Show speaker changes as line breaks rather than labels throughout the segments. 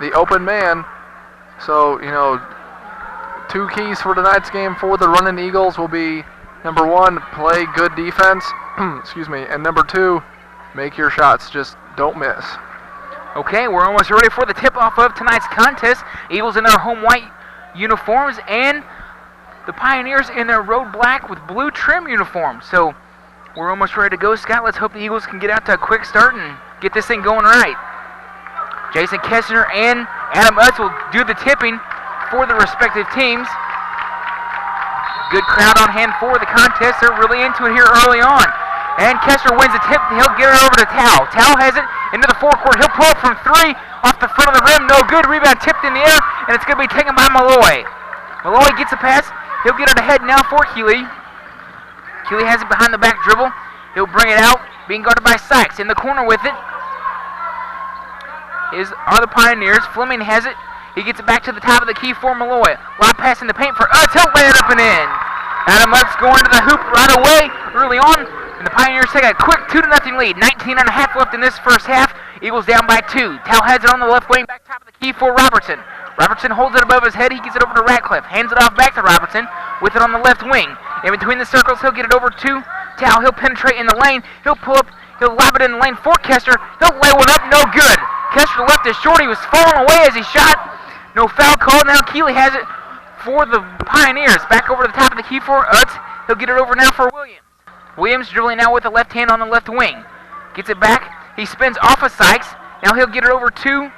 the open man. So, two keys for tonight's game for the running Eagles will be, number one, play good defense, excuse me, and number two, make your shots. Just don't miss.
Okay, we're almost ready for the tip-off of tonight's contest. Eagles in their home white uniforms and the Pioneers in their road black with blue trim uniforms. So we're almost ready to go, Scott. Let's hope the Eagles can get out to a quick start and get this thing going right. Jason Kessner and Adam Utz will do the tipping for the respective teams. Good crowd on hand for the contest. They're really into it here early on. And Kessner wins the tip. He'll get it over to Tao. Tao has it into the forecourt. He'll pull up from three off the front of the rim. No good. Rebound tipped in the air, and it's going to be taken by Malloy. Malloy gets a pass. He'll get it ahead now for Keeley. Keeley has it behind the back dribble. He'll bring it out, being guarded by Sykes. In the corner with it are the Pioneers. Fleming has it. He gets it back to the top of the key for Malloy. Lob pass in the paint for Utz. He'll lay it up and in. Adam Utz going to the hoop right away early on. And the Pioneers take a quick 2-0 lead. 19 and a half left in this first half. Eagles down by 2. Tao has it on the left wing, back top of the key for Robertson. Robertson holds it above his head. He gets it over to Ratcliffe. Hands it off back to Robertson with it on the left wing. In between the circles, he'll get it over to Tao. He'll penetrate in the lane. He'll pull up. He'll lob it in the lane for Kester. He'll lay one up. No good. Kester left it short. He was falling away as he shot. No foul call. Now Keeley has it for the Pioneers. Back over to the top of the key for Utz. He'll get it over now for Williams. Williams dribbling now with the left hand on the left wing. Gets it back. He spins off of Sykes. Now he'll get it over to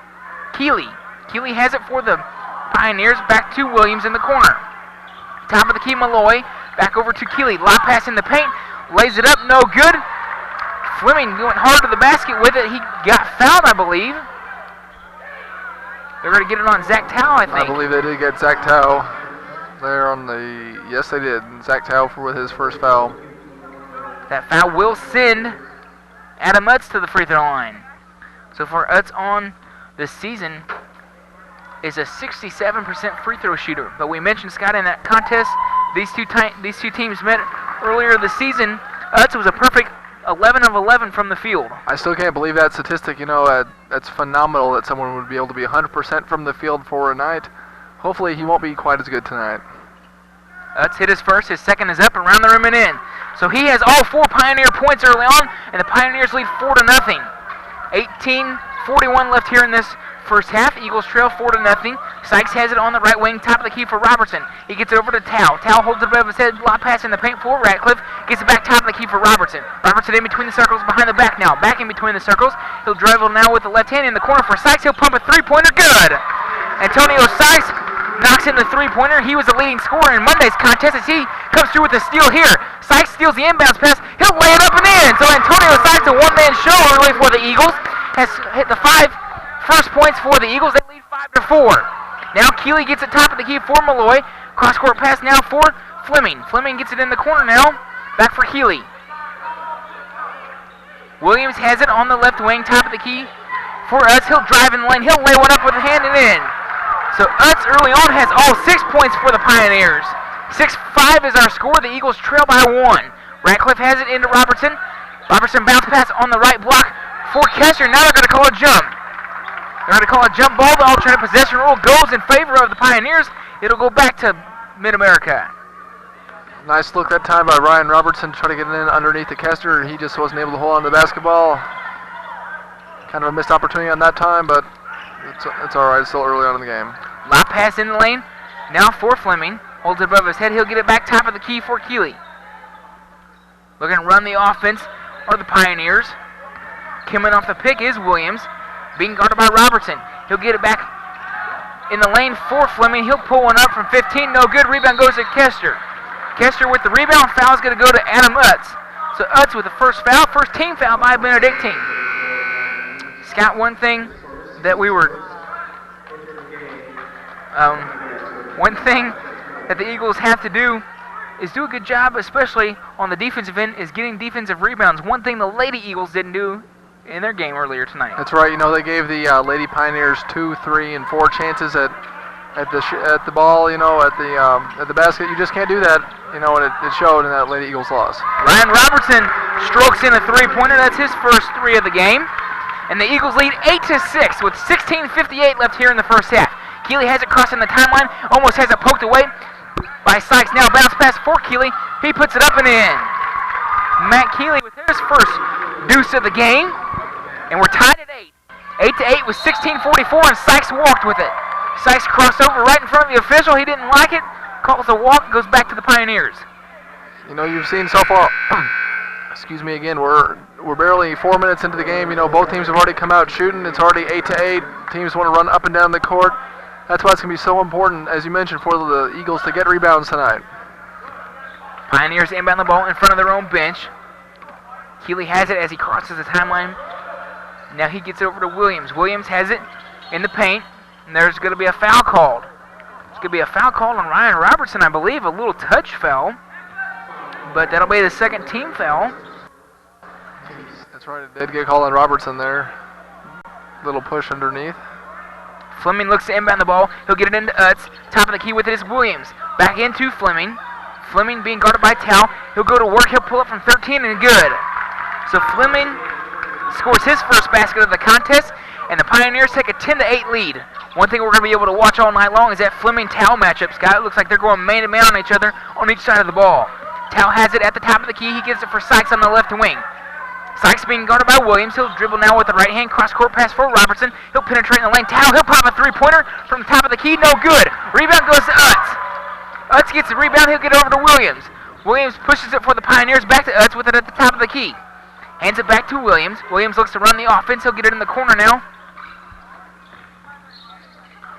Keeley. Keeley has it for the Pioneers. Back to Williams in the corner. Top of the key, Malloy. Back over to Keeley. Lob pass in the paint. Lays it up. No good. Fleming went hard to the basket with it. He got fouled, I believe. They're going to get it on Zach Tao, I think.
I believe they did get Zach Tao there on the... Yes, they did. Zach Tao with his first foul.
That foul will send Adam Utz to the free throw line. So for Utz on the season is a 67% free throw shooter. But we mentioned, Scott, in that contest, these two teams met earlier this season. Utz was a perfect 11 of 11 from the field.
I still can't believe that statistic. That's phenomenal that someone would be able to be 100% from the field for a night. Hopefully he won't be quite as good tonight.
Utz hit his first. His second is up around the rim and in. So he has all 4 Pioneer points early on, and the Pioneers lead 4-0. 18:41 left here in this first half. Eagles trail 4-0. Sykes has it on the right wing, top of the key for Robertson. He gets it over to Tao. Tao holds it above his head, lob pass in the paint for Ratcliffe. Gets it back top of the key for Robertson. Robertson in between the circles, behind the back now. Back in between the circles. He'll dribble now with the left hand in the corner for Sykes. He'll pump a three-pointer. Good! Antonio Sykes knocks in the three-pointer. He was the leading scorer in Monday's contest as he comes through with a steal here. Sykes steals the inbounds pass. He'll lay it up and in. So Antonio Sykes, a one-man show early for the Eagles, has hit the 5 first points for the Eagles. They lead 5-4. Now Keeley gets it top of the key for Malloy. Cross-court pass now for Fleming. Fleming gets it in the corner now. Back for Keeley. Williams has it on the left wing, top of the key for Utz. He'll drive in the lane. He'll lay one up with a hand and in. So Utz early on has all 6 points for the Pioneers. 6-5 is our score. The Eagles trail by 1. Ratcliffe has it into Robertson. Robertson bounce pass on the right block for Kester. Now they're going to call a jump. They're going to call a jump ball. The alternate possession rule goes in favor of the Pioneers. It'll go back to Mid-America.
Nice look that time by Ryan Robertson to try to get it in underneath the Kester. He just wasn't able to hold on to the basketball. Kind of a missed opportunity on that time, but it's all right. It's still early on in the game.
Lob pass in the lane. Now for Fleming. Holds it above his head. He'll get it back top of the key for Keeley. Looking to run the offense are the Pioneers. Coming off the pick is Williams. Being guarded by Robertson. He'll get it back in the lane for Fleming. He'll pull one up from 15. No good. Rebound goes to Kester. Kester with the rebound. Foul is going to go to Adam Utz. So Utz with the first foul. First team foul by Benedictine. Scott, one thing that the Eagles have to do is do a good job, especially on the defensive end, is getting defensive rebounds. One thing the Lady Eagles didn't do in their game earlier tonight.
That's right. They gave the Lady Pioneers 2, 3, and 4 chances at the ball. At the basket. You just can't do that. And it showed in that Lady Eagles loss.
Ryan Robertson strokes in a three-pointer. That's his first 3 of the game. And the Eagles lead 8-6 with 16:58 left here in the first half. Keeley has it crossing the timeline, almost has it poked away by Sykes. Now bounce pass for Keeley. He puts it up and in. Matt Keeley with his first deuce of the game. And we're tied at 8. 8-8 with 16:44, and Sykes walked with it. Sykes crossed over right in front of the official. He didn't like it. Calls a walk, goes back to the Pioneers.
You know, you've seen so far, excuse me again, we're barely 4 minutes into the game. You know, both teams have already come out shooting. It's already 8-8. Teams want to run up and down the court. That's why it's going to be so important, as you mentioned, for the Eagles to get rebounds tonight.
Pioneers inbound the ball in front of their own bench. Keeley has it as he crosses the timeline. Now he gets over to Williams. Williams has it in the paint, and there's going to be a foul called. There's going to be a foul called on Ryan Robertson, I believe, a little touch foul. But that'll be the second team foul.
That's right, it did get called on Robertson there. Little push underneath.
Fleming looks to inbound the ball. He'll get it into Utz. Top of the key with it is Williams. Back into Fleming. Fleming being guarded by Tao. He'll go to work. He'll pull up from 13 and good. So Fleming scores his first basket of the contest, and the Pioneers take a 10-8 lead. One thing we're going to be able to watch all night long is that Fleming-Tao matchup, Scott. It looks like they're going man-to-man on each other on each side of the ball. Tao has it at the top of the key. He gives it for Sykes on the left wing. Sykes being guarded by Williams. He'll dribble now with the right hand. Cross-court pass for Robertson. He'll penetrate in the lane. Tao, he'll pop a three-pointer from the top of the key. No good. Rebound goes to Utz. Utz gets the rebound. He'll get over to Williams. Williams pushes it for the Pioneers. Back to Utz with it at the top of the key. Hands it back to Williams. Williams looks to run the offense. He'll get it in the corner now.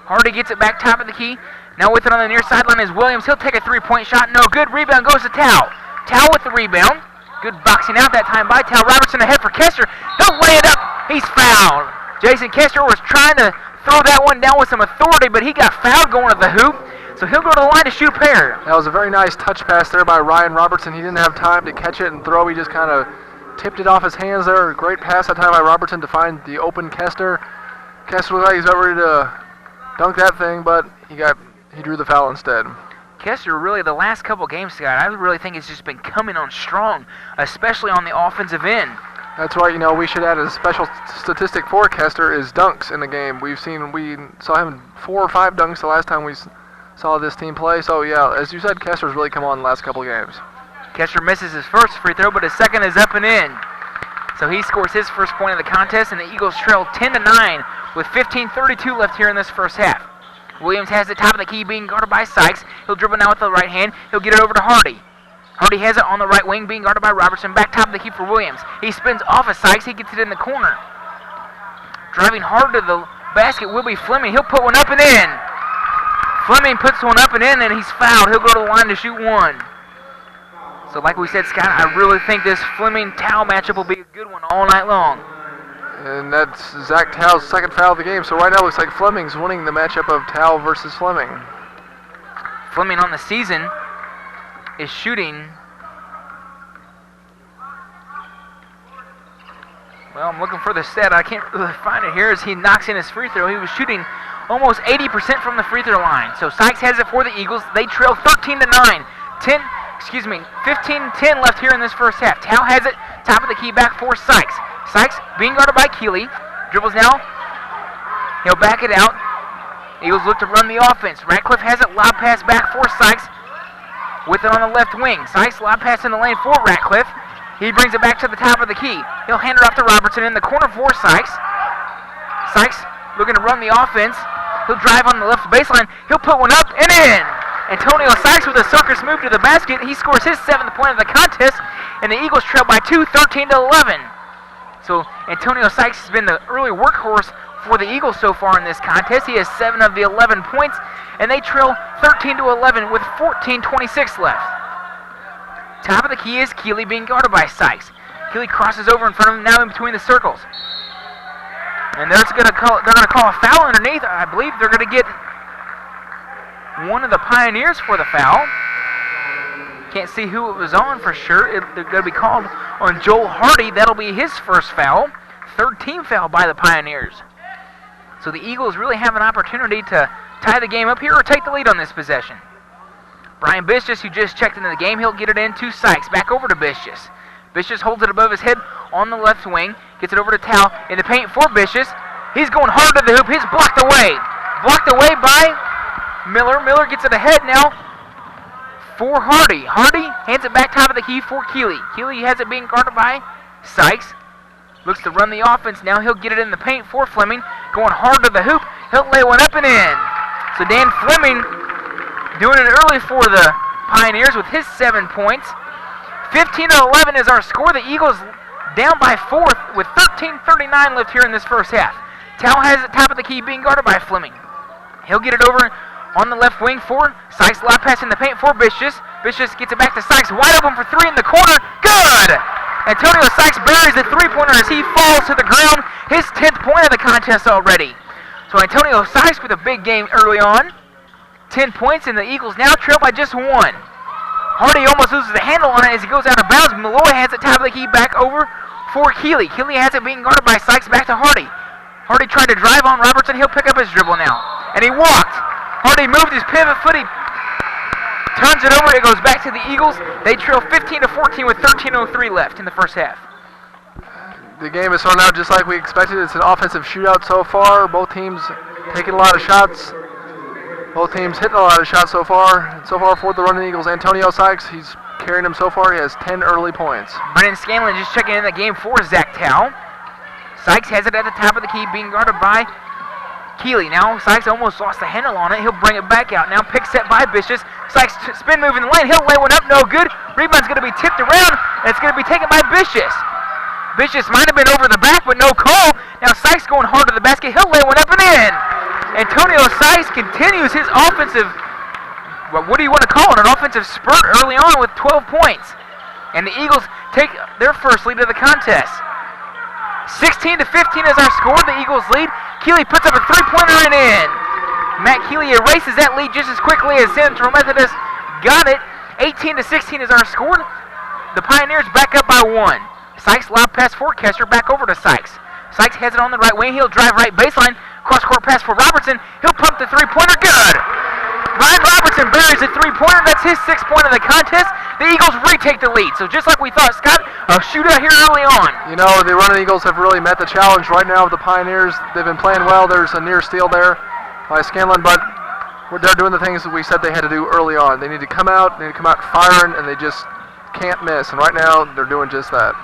Hardy gets it back top of the key. Now with it on the near sideline is Williams. He'll take a three-point shot. No good. Rebound goes to Tao. Tao with the rebound. Good boxing out that time by Tao. Robertson ahead for Kester. He'll lay it up. He's fouled. Jason Kester was trying to throw that one down with some authority, but he got fouled going to the hoop. So he'll go to the line to shoot a pair.
That was a very nice touch pass there by Ryan Robertson. He didn't have time to catch it and throw. He just kind of tipped it off his hands there. Great pass that time by Robertson to find the open Kester. Kester looked like he's about ready to dunk that thing, but he drew the foul instead.
Kester, really, the last couple games, Scott, I really think it's just been coming on strong, especially on the offensive end.
That's right. You know, we should add a special statistic for Kester is dunks in the game. We saw him 4 or 5 dunks the last time we saw this team play. So, yeah, as you said, Kester's really come on the last couple of games.
Kester misses his first free throw, but his second is up and in. So he scores his first point of the contest, and the Eagles trail 10-9 with 15:32 left here in this first half. Williams has the top of the key being guarded by Sykes. He'll dribble now with the right hand. He'll get it over to Hardy. Hardy has it on the right wing being guarded by Robertson. Back top of the key for Williams. He spins off of Sykes. He gets it in the corner. Driving hard to the basket will be Fleming. He'll put one up and in. Fleming puts one up and in, and he's fouled. He'll go to the line to shoot one. So like we said, Scott, I really think this Fleming-Tao matchup will be a good one all night long.
And that's Zach Tao's second foul of the game. So right now it looks like Fleming's winning the matchup of Tao versus Fleming.
Fleming on the season is shooting, well, I'm looking for the stat. I can't really find it here as he knocks in his free throw. He was shooting almost 80% from the free throw line. So Sykes has it for the Eagles. They trail 13-9. 15-10 left here in this first half. Tao has it, top of the key back for Sykes. Sykes being guarded by Keeley. Dribbles now. He'll back it out. Eagles look to run the offense. Ratcliffe has it, lob pass back for Sykes with it on the left wing. Sykes lob pass in the lane for Ratcliffe. He brings it back to the top of the key. He'll hand it off to Robertson in the corner for Sykes. Sykes looking to run the offense. He'll drive on the left baseline. He'll put one up and in. Antonio Sykes with a sucker's move to the basket. He scores his 7th point of the contest, and the Eagles trail by 2, 13-11. So Antonio Sykes has been the early workhorse for the Eagles so far in this contest. He has 7 of the 11 points, and they trail 13-11 with 14:26 left. Top of the key is Keeley being guarded by Sykes. Keeley crosses over in front of him now in between the circles. And they're going to call a foul underneath. I believe they're going to get one of the Pioneers for the foul. Can't see who it was on for sure. They're going to be called on Joel Hardy. That'll be his first foul. 3rd team foul by the Pioneers. So the Eagles really have an opportunity to tie the game up here or take the lead on this possession. Brian Bistis, who just checked into the game, he'll get it in to Sykes. Back over to Bistis. Vicious holds it above his head on the left wing. Gets it over to Tao in the paint for Vicious. He's going hard to the hoop. He's blocked away. Blocked away by Miller. Miller gets it ahead now for Hardy. Hardy hands it back top of the key for Keeley. Keeley has it being guarded by Sykes. Looks to run the offense now. He'll get it in the paint for Fleming. Going hard to the hoop. He'll lay one up and in. So Dan Fleming doing it early for the Pioneers with his 7 points. 15-11 is our score. The Eagles down by 4 with 13:39 left here in this first half. Tao has it top of the key being guarded by Fleming. He'll get it over on the left wing for Sykes. Lob pass in the paint for Vicious. Vicious gets it back to Sykes. Wide open for three in the corner. Good! Antonio Sykes buries the three-pointer as he falls to the ground. His 10th point of the contest already. So Antonio Sykes with a big game early on. 10 points, and the Eagles now trail by just 1. Hardy almost loses the handle on it as he goes out of bounds. Malloy has it top of the key back over for Keeley. Keeley has it being guarded by Sykes back to Hardy. Hardy tried to drive on Robertson. He'll pick up his dribble now. And he walked. Hardy moved his pivot foot. He turns it over. It goes back to the Eagles. They trail 15-14 with 13:03 left in the first half.
The game has turned out just like we expected. It's an offensive shootout so far. Both teams taking a lot of shots. Both teams hitting a lot of shots so far. And so far for the running Eagles, Antonio Sykes, he's carrying them so far. He has 10 early points.
Brennan Scanlon just checking in the game for Zach Tao. Sykes has it at the top of the key, being guarded by Keeley. Now Sykes almost lost the handle on it. He'll bring it back out. Now pick set by Vicious. Sykes spin move in the lane. He'll lay one up. No good. Rebound's going to be tipped around, and it's going to be taken by Vicious. Vicious might have been over the back, but no call. Now Sykes going hard to the basket. He'll lay one up and in. Antonio Sykes continues his offensive, what do you want to call it, an offensive spurt early on with 12 points. And the Eagles take their first lead of the contest. 16-15 is our score. The Eagles lead. Keeley puts up a three-pointer and in. Matt Keeley erases that lead just as quickly as Central Methodist got it. 18-16 is our score. The Pioneers back up by 1. Sykes lob pass for Kester, back over to Sykes. Sykes has it on the right wing. He'll drive right baseline. Cross-court pass for Robertson. He'll pump the three-pointer. Good! Ryan Robertson buries a three-pointer. That's his 6th point of the contest. The Eagles retake the lead. So just like we thought, Scott, a shootout here early on.
You know, the running Eagles have really met the challenge right now with the Pioneers. They've been playing well. There's a near steal there by Scanlon, but they're doing the things that we said they had to do early on. They need to come out firing, and they just can't miss. And right now, they're doing just that.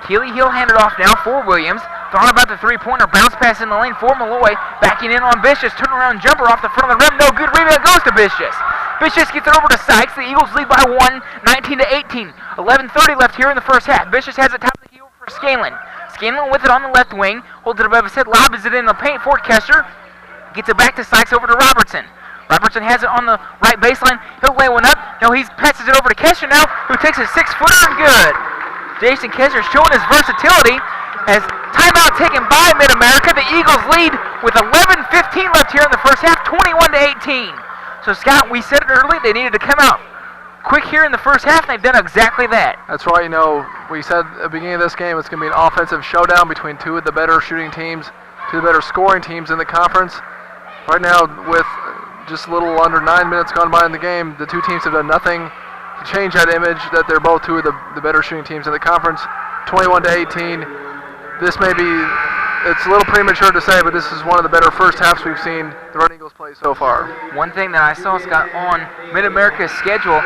Keeley, he'll hand it off now for Williams. Thought about the three-pointer. Bounce pass in the lane for Malloy. Backing in on Vicious. Turnaround jumper off the front of the rim. No good. Rebound goes to Vicious. Vicious gets it over to Sykes. The Eagles lead by 1, 19-18. 11:30 left here in the first half. Vicious has it top of the key for Scanlon. Scanlon with it on the left wing. Holds it above his head. Lobs it in the paint for Kester. Gets it back to Sykes over to Robertson. Robertson has it on the right baseline. He'll lay one up. Now he passes it over to Kester now, who takes a 6-footer and good. Jason Kester showing his versatility as timeout taken by Mid-America. The Eagles lead with 11:15 left here in the first half, 21-18. So Scott, we said it early, they needed to come out quick here in the first half, and they've done exactly that.
That's right. You know, we said at the beginning of this game it's going to be an offensive showdown between two of the better shooting teams, two of the better scoring teams in the conference. Right now, with just a little under 9 minutes gone by in the game, the two teams have done nothing to change that image that they're both two of the better shooting teams in the conference. 21-18. This may be, it's a little premature to say, but this is one of the better first halves we've seen the Red Eagles play so far.
One thing that I saw, Scott, on Mid-America's schedule,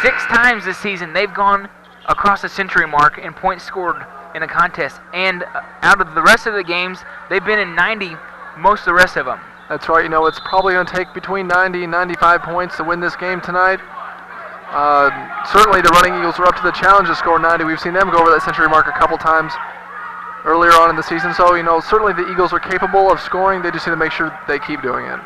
6 times this season they've gone across the century mark in points scored in a contest. And out of the rest of the games, they've been in 90 most of the rest of them.
That's right. You know, it's probably going to take between 90 and 95 points to win this game tonight. Certainly the Running Eagles are up to the challenge to score 90. We've seen them go over that century mark a couple times earlier on in the season. So, you know, certainly the Eagles are capable of scoring. They just need to make sure they keep doing it.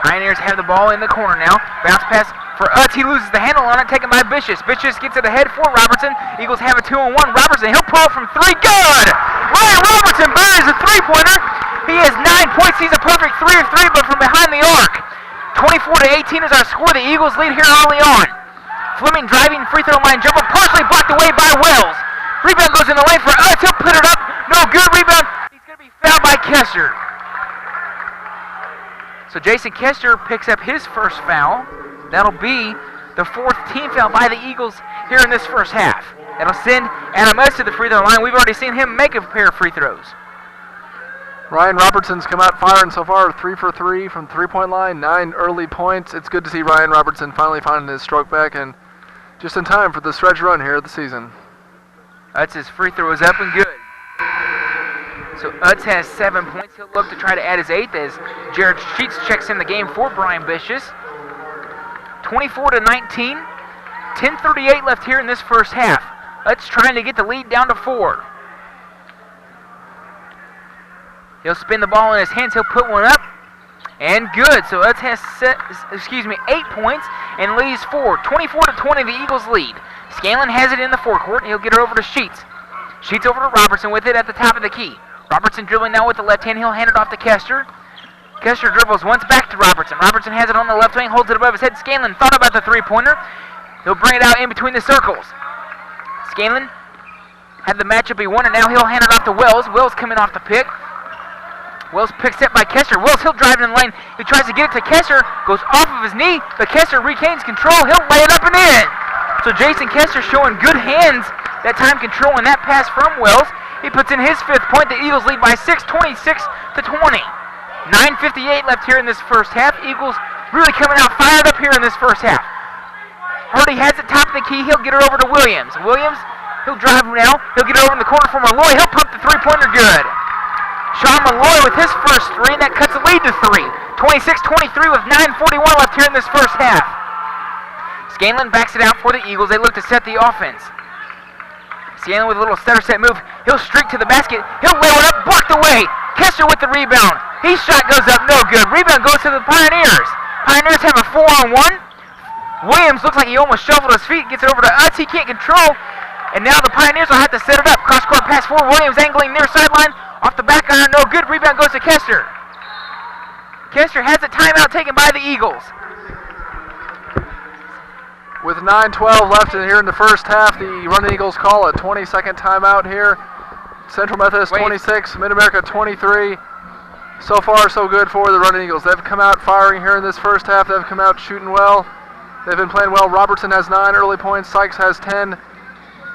Pioneers have the ball in the corner now. Bounce pass for Utz. He loses the handle on it, taken by Vicious. Vicious gets it ahead for Robertson. Eagles have a 2-on-1. Robertson, he'll pull it from 3. Good! Ryan Robertson buries a three-pointer. He has 9 points. He's a perfect 3 of 3, but from behind the arc. 24-18 is our score. The Eagles lead here early on. Fleming driving free throw line jumper, partially blocked away by Wells. Rebound goes in the lane for Utz. He'll put it up. No good. Rebound. He's going to be fouled by Kester. So Jason Kester picks up his first foul. That'll be the 4th team foul by the Eagles here in this first half. That'll send Adam Utz to the free throw line. We've already seen him make a pair of free throws.
Ryan Robertson's come out firing so far, 3 for 3 from three-point line, 9 early points. It's good to see Ryan Robertson finally finding his stroke back and just in time for the stretch run here of the season.
Utz's free throw is up and good. So Utz has 7 points. He'll look to try to add his 8th as Jared Sheets checks in the game for Brian Bishus. 24-19. 10:38 left here in this first half. Utz trying to get the lead down to 4. He'll spin the ball in his hands. He'll put one up. And good. So Utz has 8 points and leads 4. 24-20, the Eagles lead. Scanlon has it in the forecourt. He'll get it over to Sheets. Sheets over to Robertson with it at the top of the key. Robertson dribbling now with the left hand. He'll hand it off to Kester. Kester dribbles once back to Robertson. Robertson has it on the left wing, holds it above his head. Scanlon thought about the three-pointer. He'll bring it out in between the circles. Scanlon had the matchup he won, and now he'll hand it off to Wells. Wells coming off the pick. Wells picks up by Kester. Wells, he'll drive in the lane. He tries to get it to Kester. Goes off of his knee, but Kester regains control. He'll lay it up and in. So Jason Kester showing good hands that time controlling that pass from Wells. He puts in his 5th point. The Eagles lead by 6, 26-20. 9:58 left here in this first half. Eagles really coming out fired up here in this first half. Hardy has it top of the key. He'll get it over to Williams. Williams, he'll drive now. He'll get it over in the corner for Malloy. He'll pump the three-pointer good. Sean Malloy with his first 3, and that cuts the lead to 3. 26-23 with 9:41 left here in this first half. Scanlon backs it out for the Eagles. They look to set the offense. Scanlon with a little stutter set move. He'll streak to the basket. He'll lay it up, blocked away. Kester with the rebound. His shot goes up, no good. Rebound goes to the Pioneers. Pioneers have a 4-on-1. Williams looks like he almost shuffled his feet. Gets it over to Utz. He can't control. And now the Pioneers will have to set it up. Cross-court pass for Williams, angling near sideline. Off the back iron, no good. Rebound goes to Kester. Kester has a timeout taken by the Eagles.
With 9:12 left in here in the first half, the Running Eagles call a 20-second timeout here. Central Methodist 26, Mid-America 23. So far, so good for the Running Eagles. They've come out firing here in this first half. They've come out shooting well. They've been playing well. Robertson has 9 early points. Sykes has 10.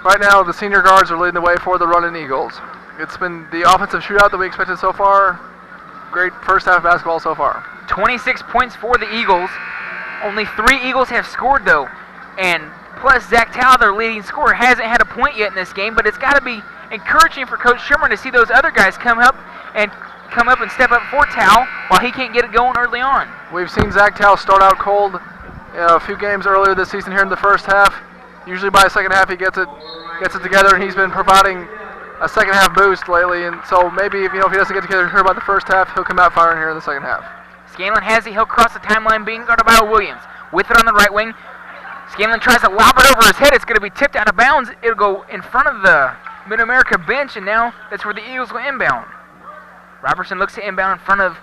Right now, the senior guards are leading the way for the Running Eagles. It's been the offensive shootout that we expected so far. Great first half of basketball so far. 26 points for the Eagles. Only 3 Eagles have scored, though. And plus, Zach Tao, their leading scorer, hasn't had a point yet in this game, but it's got to be encouraging for Coach Sherman to see those other guys come up and step up for Tao while he can't get it going early on. We've seen Zach Tao start out cold a few games earlier this season here in the first half. Usually by the second half he gets it together, and he's been providing a second half boost lately. And so maybe if he doesn't get together here by the first half, he'll come out firing here in the second half.
Scanlon has it. He'll cross the timeline, being guarded by Williams. With it on the right wing, Scanlon tries to lob it over his head. It's going to be tipped out of bounds. It'll go in front of the Mid-America bench, and now that's where the Eagles will inbound. Robertson looks to inbound in front of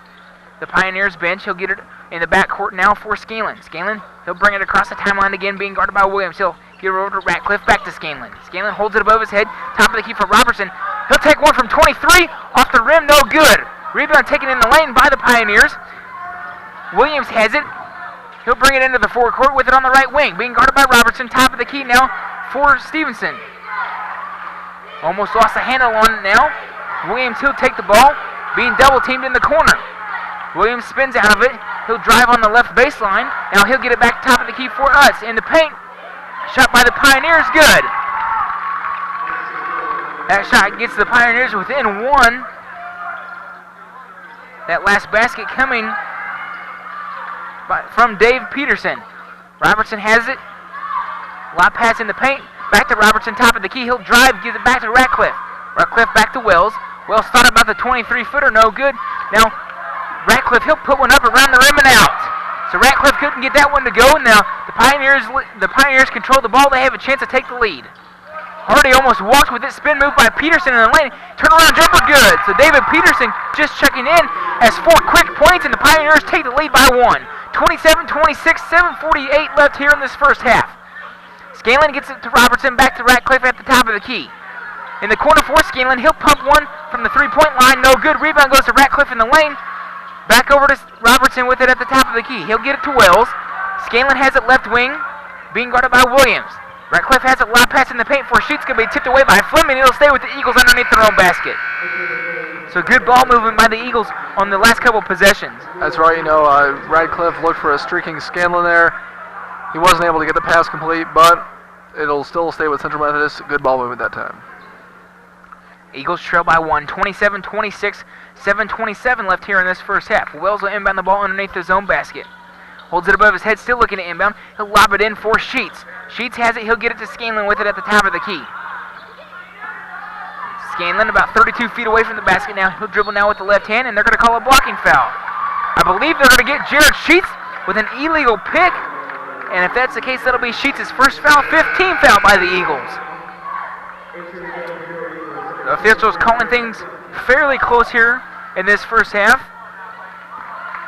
the Pioneers bench. He'll get it in the backcourt now for Scanlon. Scanlon, he'll bring it across the timeline again, being guarded by Williams. He'll get it over to Ratcliffe, back to Scanlon. Scanlon holds it above his head, top of the key for Robertson. He'll take one from 23, off the rim, no good. Rebound taken in the lane by the Pioneers. Williams has it. He'll bring it into the forecourt with it on the right wing, being guarded by Robertson, top of the key now for Stevenson. Almost lost the handle on it now. Williams, he'll take the ball, being double teamed in the corner. Williams spins out of it. He'll drive on the left baseline. Now he'll get it back top of the key for us. In the paint, shot by the Pioneers, good. That shot gets the Pioneers within 1. That last basket coming from Dave Peterson. Robertson has it. Lob pass in the paint. Back to Robertson, top of the key. He'll drive, gives it back to Ratcliffe. Ratcliffe back to Wells. Wells thought about the 23-footer, no good. Now, Ratcliffe, he'll put one up around the rim and out. So Ratcliffe couldn't get that one to go. Now, the Pioneers control the ball. They have a chance to take the lead. Hardy almost walked with it. Spin move by Peterson in the lane. Turnaround jumper, good. So David Peterson just checking in, has 4 quick points, and the Pioneers take the lead by 1. 27-26, 7:48 left here in this first half. Scanlon gets it to Robertson, back to Ratcliffe at the top of the key. In the corner for Scanlon, he'll pump one from the three-point line, no good. Rebound goes to Ratcliffe in the lane. Back over to Robertson with it at the top of the key. He'll get it to Wells. Scanlon has it left wing, being guarded by Williams. Ratcliffe has it, lob pass in the paint for Sheets, going to be tipped away by Fleming. It'll stay with the Eagles underneath their own basket. So good ball movement by the Eagles on the last couple possessions.
That's right, Radcliffe looked for a streaking Scanlon there. He wasn't able to get the pass complete, but it'll still stay with Central Methodist. Good ball movement that time.
Eagles trail by 1, 27-26, 7:27 left here in this first half. Wells will inbound the ball underneath his own basket. Holds it above his head, still looking to inbound. He'll lob it in for Sheets. Sheets has it, he'll get it to Scanlon with it at the top of the key. Scanlon about 32 feet away from the basket now. He'll dribble now with the left hand, and they're going to call a blocking foul. I believe they're going to get Jared Sheets with an illegal pick, and if that's the case, that'll be Sheets' first foul, 15th foul by the Eagles. The officials calling things fairly close here in this first half,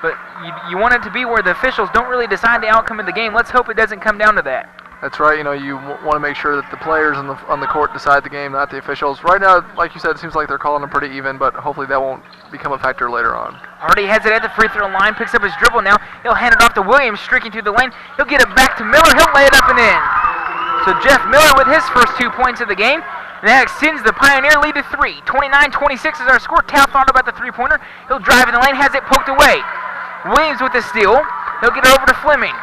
but you want it to be where the officials don't really decide the outcome of the game. Let's hope it doesn't come down to that.
That's right. You want to make sure that the players on the court decide the game, not the officials. Right now, like you said, it seems like they're calling them pretty even, but hopefully that won't become a factor later on.
Hardy has it at the free throw line, picks up his dribble now. He'll hand it off to Williams, streaking through the lane. He'll get it back to Miller. He'll lay it up and in. So Jeff Miller with his first 2 points of the game. And that extends the Pioneer lead to 3. 29-26 is our score. Tal thought about the three-pointer. He'll drive in the lane, has it poked away. Williams with the steal. He'll get it over to Fleming.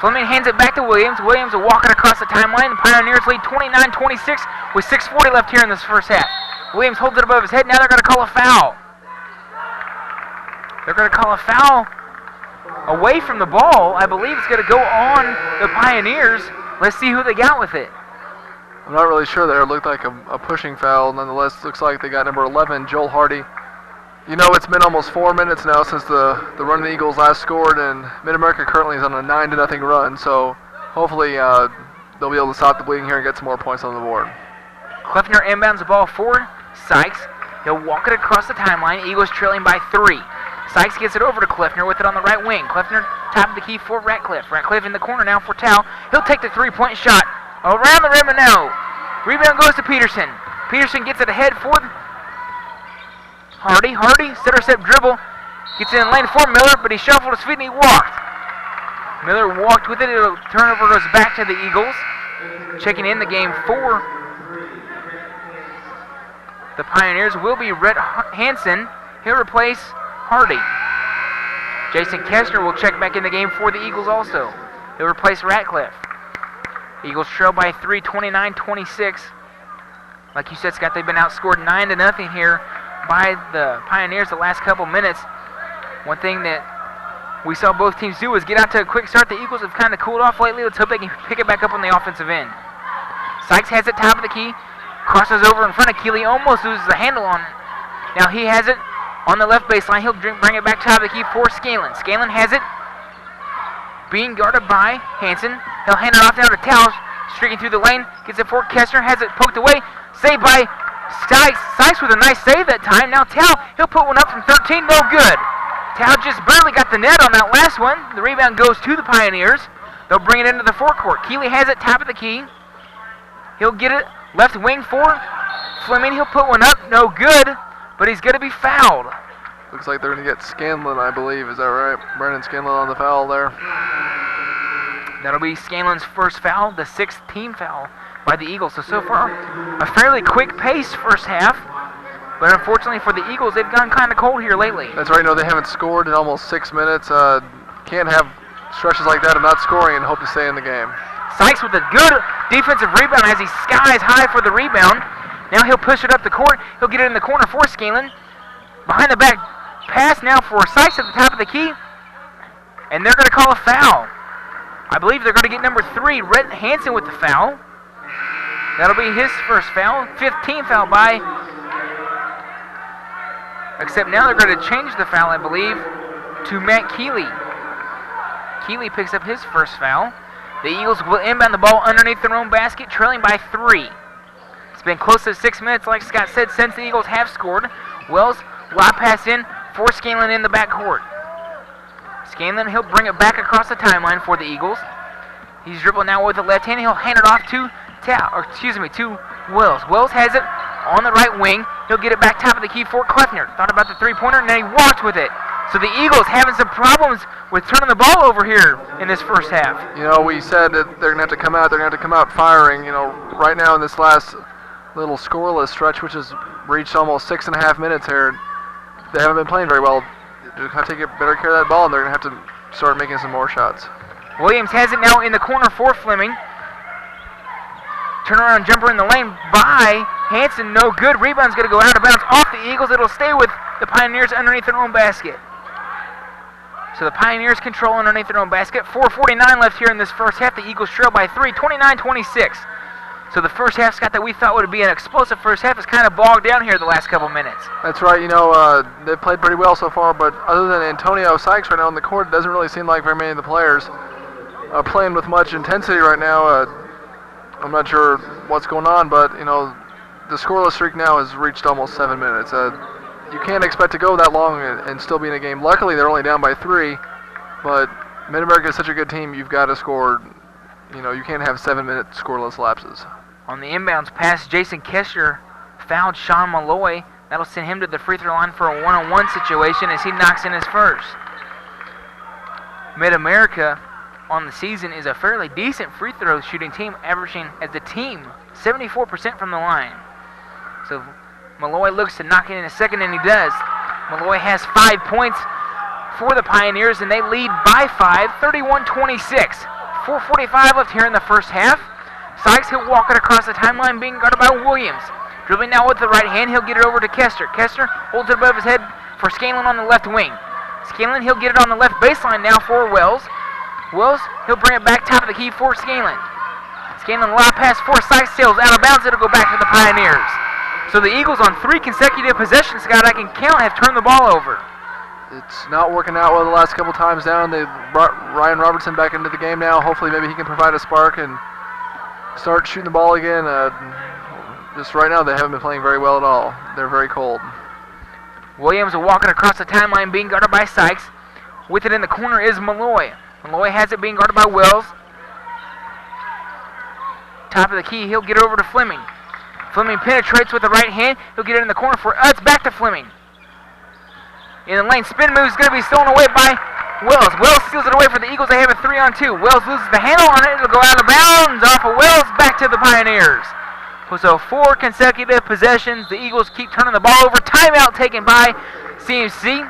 Fleming hands it back to Williams. Williams will walk it across the timeline. The Pioneers lead 29-26 with 6:40 left here in this first half. Williams holds it above his head. Now they're going to call a foul. They're going to call a foul away from the ball. I believe it's going to go on the Pioneers. Let's see who they got with it.
I'm not really sure there. It looked like a pushing foul. Nonetheless, looks like they got number 11, Joel Hardy. It's been almost 4 minutes now since the run of the Eagles last scored, and Mid-America currently is on a 9-0 run, so hopefully they'll be able to stop the bleeding here and get some more points on the board.
Kleffner inbounds the ball for Sykes. He'll walk it across the timeline. Eagles trailing by 3. Sykes gets it over to Kleffner with it on the right wing. Kleffner top of the key for Ratcliffe. Ratcliffe in the corner now for Tao. He'll take the three-point shot. Around the rim and no. Rebound goes to Peterson. Peterson gets it ahead for Hardy. Hardy, step dribble. Gets it in lane for Miller, but he shuffled his feet and he walked. Miller walked with it. It'll turnover goes back to the Eagles. Checking in the game for the Pioneers will be Rhett Hansen. He'll replace Hardy. Jason Kestner will check back in the game for the Eagles also. He'll replace Ratcliffe. Eagles trail by 3, 29-26. Like you said, Scott, they've been outscored 9-0 here by the Pioneers the last couple minutes. One thing that we saw both teams do was get out to a quick start. The Eagles have kind of cooled off lately. Let's hope they can pick it back up on the offensive end. Sykes has it top of the key. Crosses over in front of Keeley. Almost loses the handle on it. Now he has it on the left baseline. He'll bring it back top of the key for Scanlon. Scanlon has it. Being guarded by Hansen. He'll hand it off now to Towles, streaking through the lane. Gets it for Kestner, has it poked away. Saved by Sykes. Sykes with a nice save that time. Now Towle, he'll put one up from 13, no good. Towle just barely got the net on that last one. The rebound goes to the Pioneers. They'll bring it into the forecourt. Keeley has it top of the key. He'll get it left wing for Fleming. He'll put one up, no good, but he's going to be fouled.
Looks like they're going to get Scanlon, I believe. Is that right? Brennan Scanlon on the foul there.
That'll be Scanlon's first foul, the 6th team foul by the Eagles. So far, a fairly quick pace first half. But unfortunately for the Eagles, they've gone kind of cold here lately.
That's right. They haven't scored in almost 6 minutes. Can't have stretches like that of not scoring and hope to stay in the game.
Sykes with a good defensive rebound as he skies high for the rebound. Now he'll push it up the court. He'll get it in the corner for Scanlon. Behind the back pass now for Sykes at the top of the key. And they're going to call a foul. I believe they're going to get number 3, Rhett Hansen, with the foul. That'll be his first foul. 15th foul by. Except now they're going to change the foul, I believe, to Matt Keeley. Keeley picks up his first foul. The Eagles will inbound the ball underneath their own basket, trailing by 3. It's been close to 6 minutes, like Scott said, since the Eagles have scored. Wells, lob pass in for Scanlon in the backcourt. Scanlon, he'll bring it back across the timeline for the Eagles. He's dribbling now with the left hand. He'll hand it off to to Wells. Wells has it on the right wing. He'll get it back top of the key for Kleffner. Thought about the three-pointer, and then he walked with it. So the Eagles having some problems with turning the ball over here in this first half.
You know, we said that they're going to have to come out. They're going to have to come out firing. You know, right now in this last little scoreless stretch, which has reached almost 6.5 minutes here, they haven't been playing very well. They're going to take better care of that ball, and they're going to have to start making some more shots.
Williams has it now in the corner for Fleming. Turnaround jumper in the lane by Hanson, no good. Rebound's going to go out of bounds off the Eagles. It'll stay with the Pioneers underneath their own basket. So the Pioneers control underneath their own basket. 4:49 left here in this first half. The Eagles trail by 3, 29-26. So the first half, Scott, that we thought would be an explosive first half is kind of bogged down here the last couple minutes.
That's right. You know, they've played pretty well so far, but other than Antonio Sykes right now on the court, it doesn't really seem like very many of the players are playing with much intensity right now. I'm not sure what's going on, but, you know, the scoreless streak now has reached almost 7 minutes. You can't expect to go that long and still be in a game. Luckily, they're only down by 3, but Mid-America is such a good team, you've got to score. You know, you can't have 7-minute scoreless lapses.
On the inbounds pass, Jason Kester fouled Sean Malloy. That'll send him to the free throw line for a one-on-one situation as he knocks in his first. Mid-America on the season is a fairly decent free throw shooting team, averaging as a team 74% from the line. So Malloy looks to knock it in a second, and he does. Malloy has 5 points for the Pioneers, and they lead by 5, 31-26. 4:45 left here in the first half. Sykes, he'll walk it across the timeline, being guarded by Williams. Dribbling now with the right hand, he'll get it over to Kester. Kester holds it above his head for Scanlon on the left wing. Scanlon, he'll get it on the left baseline now for Wells. Wells, he'll bring it back top of the key for Scanlon. Scanlon, lob pass for Sykes, sails out of bounds. It'll go back to the Pioneers. So the Eagles on 3 consecutive possessions, Scott, I can count, have turned the ball over.
It's not working out well the last couple times down. They brought Ryan Robertson back into the game now. Hopefully maybe he can provide a spark and start shooting the ball again. Just right now they haven't been playing very well at all. They're very cold.
Williams walking across the timeline, being guarded by Sykes. With it in the corner is Malloy. Malloy has it, being guarded by Wells. Top of the key, he'll get it over to Fleming. Fleming penetrates with the right hand. He'll get it in the corner for Utz. Back to Fleming. In the lane, spin move is going to be stolen away by Wells. Wells steals it away for the Eagles. They have a 3-on-2. Wells loses the handle on it. It'll go out of bounds off of Wells. Back to the Pioneers. So 4 consecutive possessions. The Eagles keep turning the ball over. Timeout taken by CMC.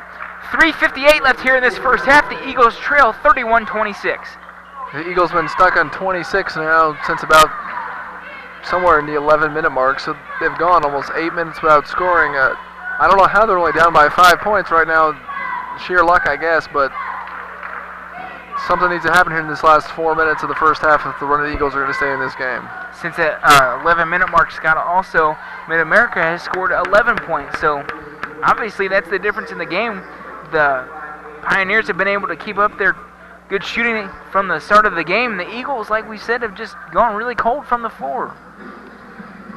3:58 left here in this first half. The Eagles trail 31-26.
The Eagles have been stuck on 26 now since about somewhere in the 11-minute mark. So they've gone almost 8 minutes without scoring. I don't know how they're only down by 5 points right now. Sheer luck, I guess, but something needs to happen here in this last 4 minutes of the first half if the Running Eagles are going to stay in this game.
Since that 11-minute mark, Scott, also Mid-America has scored 11 points. So obviously that's the difference in the game. The Pioneers have been able to keep up their good shooting from the start of the game. The Eagles, like we said, have just gone really cold from the floor.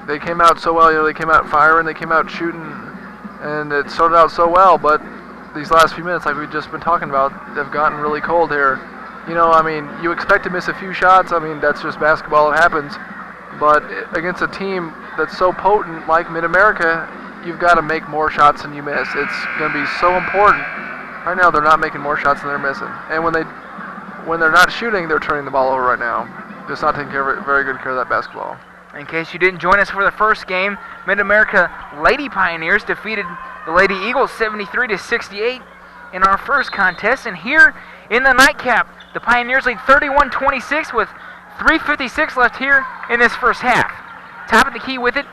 They came out so well. You know, they came out firing, they came out shooting, and it started out so well, but these last few minutes, like we've just been talking about, they've gotten really cold here. You know, I mean, you expect to miss a few shots. I mean, that's just basketball. It happens. But against a team that's so potent like Mid-America, you've got to make more shots than you miss. It's going to be so important. Right now, they're not making more shots than they're missing. And when they're not shooting, they're turning the ball over right now. Just not taking very good care of that basketball.
In case you didn't join us for the first game, Mid-America Lady Pioneers defeated the Lady Eagles 73-68 in our first contest. And here in the nightcap, the Pioneers lead 31-26 with 3:56 left here in this first half. Top of the key with it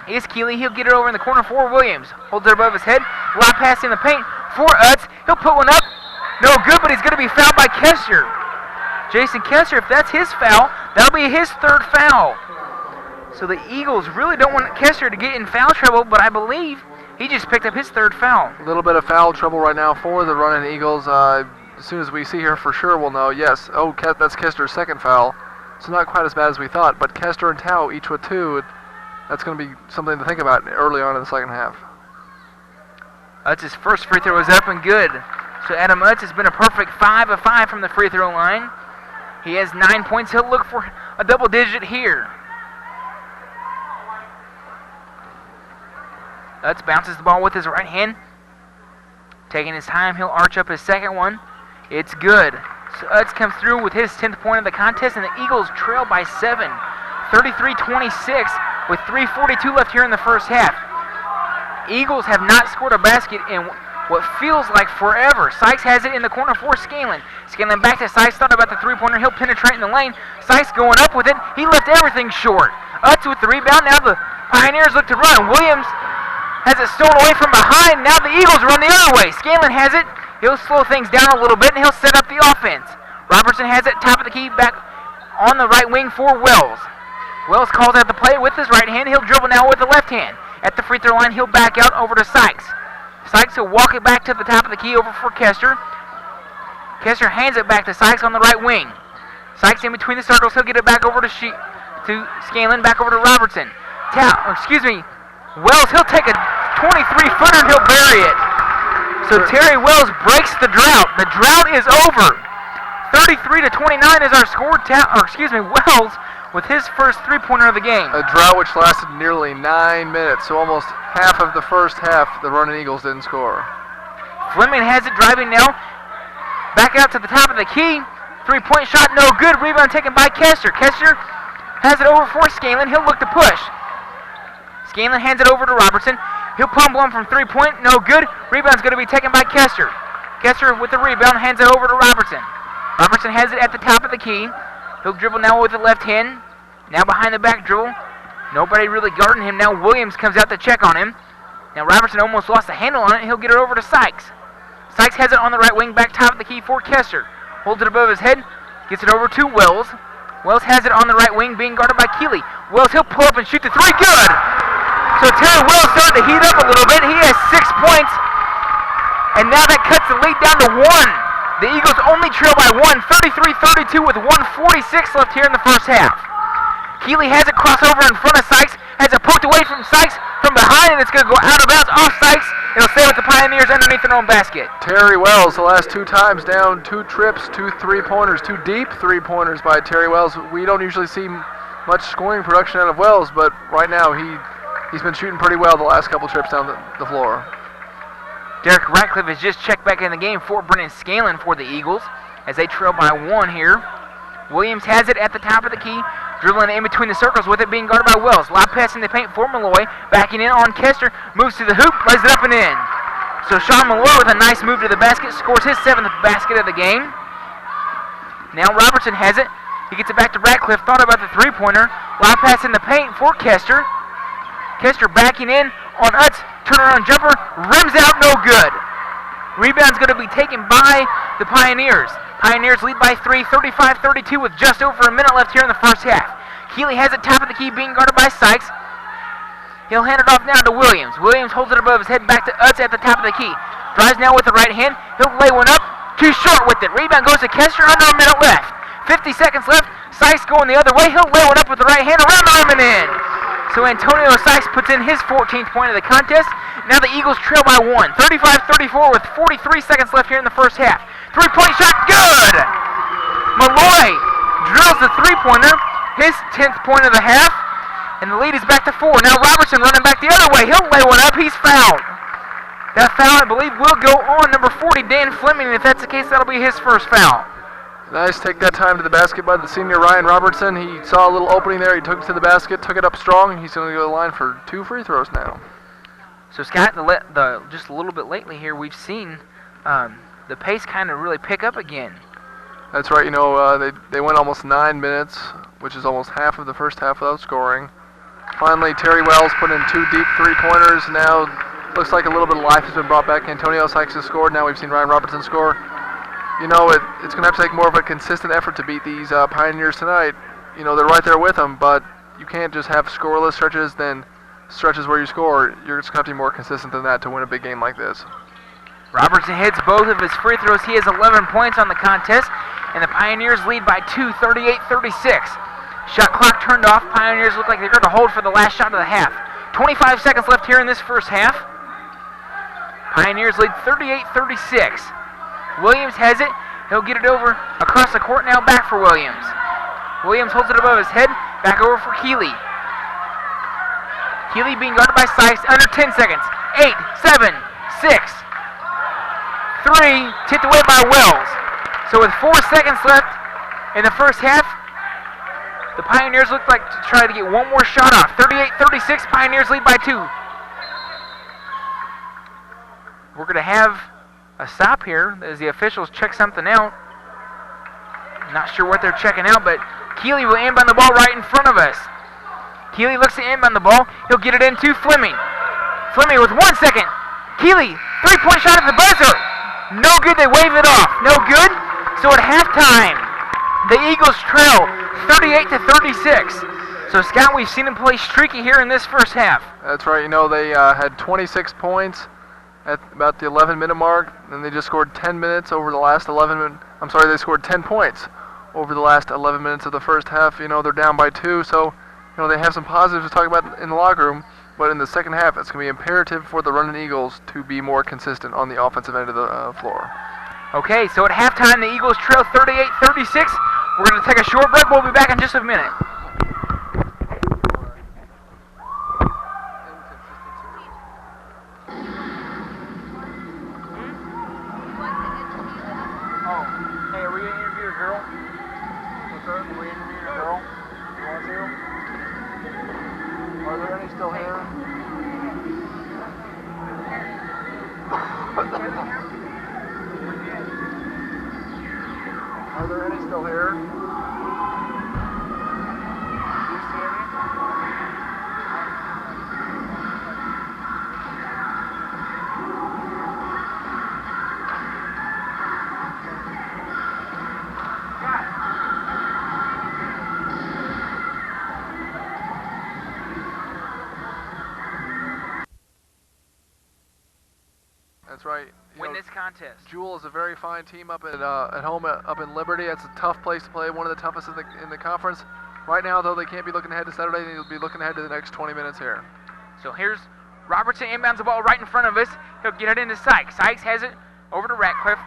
is Keeley. He'll get it over in the corner for Williams. Holds it above his head. Lob pass in the paint for Utz. He'll put one up. No good, but he's going to be fouled by Kester. Jason Kester, if that's his foul, that'll be his 3rd foul. So the Eagles really don't want Kester to get in foul trouble, but I believe he just picked up his 3rd foul.
A little bit of foul trouble right now for the Running Eagles. As soon as we see her for sure, we'll know. Yes, that's Kester's 2nd foul. So not quite as bad as we thought, but Kester and Tao each with 2. That's going to be something to think about early on in the second half.
Utz's first free throw is up and good. So Adam Utz has been a perfect 5 of 5 from the free throw line. He has 9 points. He'll look for a double digit here. Utz bounces the ball with his right hand. Taking his time, he'll arch up his second one. It's good. So Utz comes through with his 10th point of the contest, and the Eagles trail by 7, 33-26, with 3:42 left here in the first half. Eagles have not scored a basket in what feels like forever. Sykes has it in the corner for Scanlon. Scanlon back to Sykes, thought about the three-pointer. He'll penetrate in the lane. Sykes going up with it. He left everything short. Utz with the rebound. Now the Pioneers look to run. Williams has it stolen away from behind. Now the Eagles run the other way. Scanlon has it. He'll slow things down a little bit, and he'll set up the offense. Robertson has it, top of the key, back on the right wing for Wells. Wells calls out the play with his right hand. He'll dribble now with the left hand. At the free throw line, he'll back out over to Sykes. Sykes will walk it back to the top of the key over for Kester. Kester hands it back to Sykes on the right wing. Sykes in between the circles. He'll get it back over to Scanlon, back over to Robertson. Wells, he'll take a 23-footer and he'll bury it. So Terry Wells breaks the drought. The drought is over. 33-29 is our score. Wells with his first three-pointer of the game.
A drought which lasted nearly 9 minutes, so almost half of the first half, the Running Eagles didn't score.
Fleming has it driving now. Back out to the top of the key. Three-point shot, no good. Rebound taken by Kester. Kester has it over for Scanlon. He'll look to push. Scanlon hands it over to Robertson. He'll pump one from three-point, no good. Rebound's going to be taken by Kester. Kester with the rebound hands it over to Robertson. Robertson has it at the top of the key. He'll dribble now with the left hand. Now behind the back dribble. Nobody really guarding him. Now Williams comes out to check on him. Now Robertson almost lost the handle on it. He'll get it over to Sykes. Sykes has it on the right wing, back top of the key for Kester. Holds it above his head. Gets it over to Wells. Wells has it on the right wing, being guarded by Keeley. Wells, he'll pull up and shoot the three. Good! So Terry Wells starting to heat up a little bit. He has 6 points. And now that cuts the lead down to 1. The Eagles only trail by 1, 33-32 with 1:46 left here in the first half. Keeley has it crossover in front of Sykes, has it poked away from Sykes from behind, and it's going to go out of bounds off Sykes. It'll stay with the Pioneers underneath their own basket.
Terry Wells, the last 2 times down, 2 trips, 2 3-pointers, 2 deep 3-pointers by Terry Wells. We don't usually see much scoring production out of Wells, but right now he's been shooting pretty well the last couple trips down the floor.
Derek Ratcliffe has just checked back in the game for Brennan Scanlon for the Eagles as they trail by 1 here. Williams has it at the top of the key, dribbling in between the circles with it being guarded by Wells. Lob pass in the paint for Malloy, backing in on Kester, moves to the hoop, lays it up and in. So Sean Malloy with a nice move to the basket, scores his 7th basket of the game. Now Robertson has it. He gets it back to Ratcliffe, thought about the three-pointer. Lob pass in the paint for Kester. Kester backing in on Utz, turnaround jumper, rims out, no good. Rebound's going to be taken by the Pioneers. Pioneers lead by 3, 35-32 with just over a minute left here in the first half. Keeley has it top of the key, being guarded by Sykes. He'll hand it off now to Williams. Williams holds it above his head, back to Utz at the top of the key. Drives now with the right hand. He'll lay one up, too short with it. Rebound goes to Kester, under a minute left. 50 seconds left. Sykes going the other way. He'll lay one up with the right hand, around the rim and in. So Antonio Sykes puts in his 14th point of the contest. Now the Eagles trail by 1, 35-34 with 43 seconds left here in the first half. Three-point shot, good! Malloy drills the three-pointer, his 10th point of the half, and the lead is back to 4. Now Robertson running back the other way. He'll lay one up. He's fouled. That foul, I believe, will go on number 40, Dan Fleming. If that's the case, that'll be his first foul.
Nice, take that time to the basket by the senior Ryan Robertson. He saw a little opening there. He took it to the basket, took it up strong. He's going to go to the line for 2 free throws now.
So Scott, just a little bit lately here, we've seen the pace kind of really pick up again.
That's right. You know, they went almost 9 minutes, which is almost half of the first half without scoring. Finally, Terry Wells put in 2 deep three-pointers. Now looks like a little bit of life has been brought back. Antonio Sykes has scored. Now we've seen Ryan Robertson score. You know, it's going to have to take more of a consistent effort to beat these Pioneers tonight. You know, they're right there with them, but you can't just have scoreless stretches, then stretches where you score. You're just going to have to be more consistent than that to win a big game like this.
Robertson hits both of his free throws. He has 11 points on the contest, and the Pioneers lead by 2, 38-36. Shot clock turned off. Pioneers look like they're going to hold for the last shot of the half. 25 seconds left here in this first half. Pioneers lead 38-36. Williams has it. He'll get it over across the court now, back for Williams. Williams holds it above his head, back over for Keeley. Keeley being guarded by Sykes, under 10 seconds. 8, 7, 6. three, tipped away by Wells. So with 4 seconds left in the first half, the Pioneers look like to try to get one more shot off. 38-36, Pioneers lead by 2. We're going to have a stop here as the officials check something out. Not sure what they're checking out, but Keeley will inbound the ball right in front of us. Keeley looks to inbound the ball. He'll get it into Fleming. Fleming with 1 second. Keeley, three-point shot at the buzzer. No good, they wave it off. No good. So at halftime, the Eagles trail 38-36. So Scott, we've seen them play streaky here in this first half.
That's right. You know, they had 26 points at about the 11-minute mark, and they just scored 10 minutes over the last 11 minutes. I'm sorry, they scored 10 points over the last 11 minutes of the first half. You know, they're down by 2, so, you know, they have some positives to talk about in the locker room, but in the second half, it's going to be imperative for the Running Eagles to be more consistent on the offensive end of the floor.
Okay, so at halftime, the Eagles trail 38-36. We're going to take a short break. We'll be back in just a minute.
Still here? Are there any still here? Do you see any? That's right.
Win this contest.
Jewel is a very fine team up at home up in Liberty. It's a tough place to play, one of the toughest in the conference. Right now, though, they can't be looking ahead to Saturday. They'll be looking ahead to the next 20 minutes here.
So here's Robertson inbounds the ball right in front of us. He'll get it into Sykes. Sykes has it over to Ratcliffe.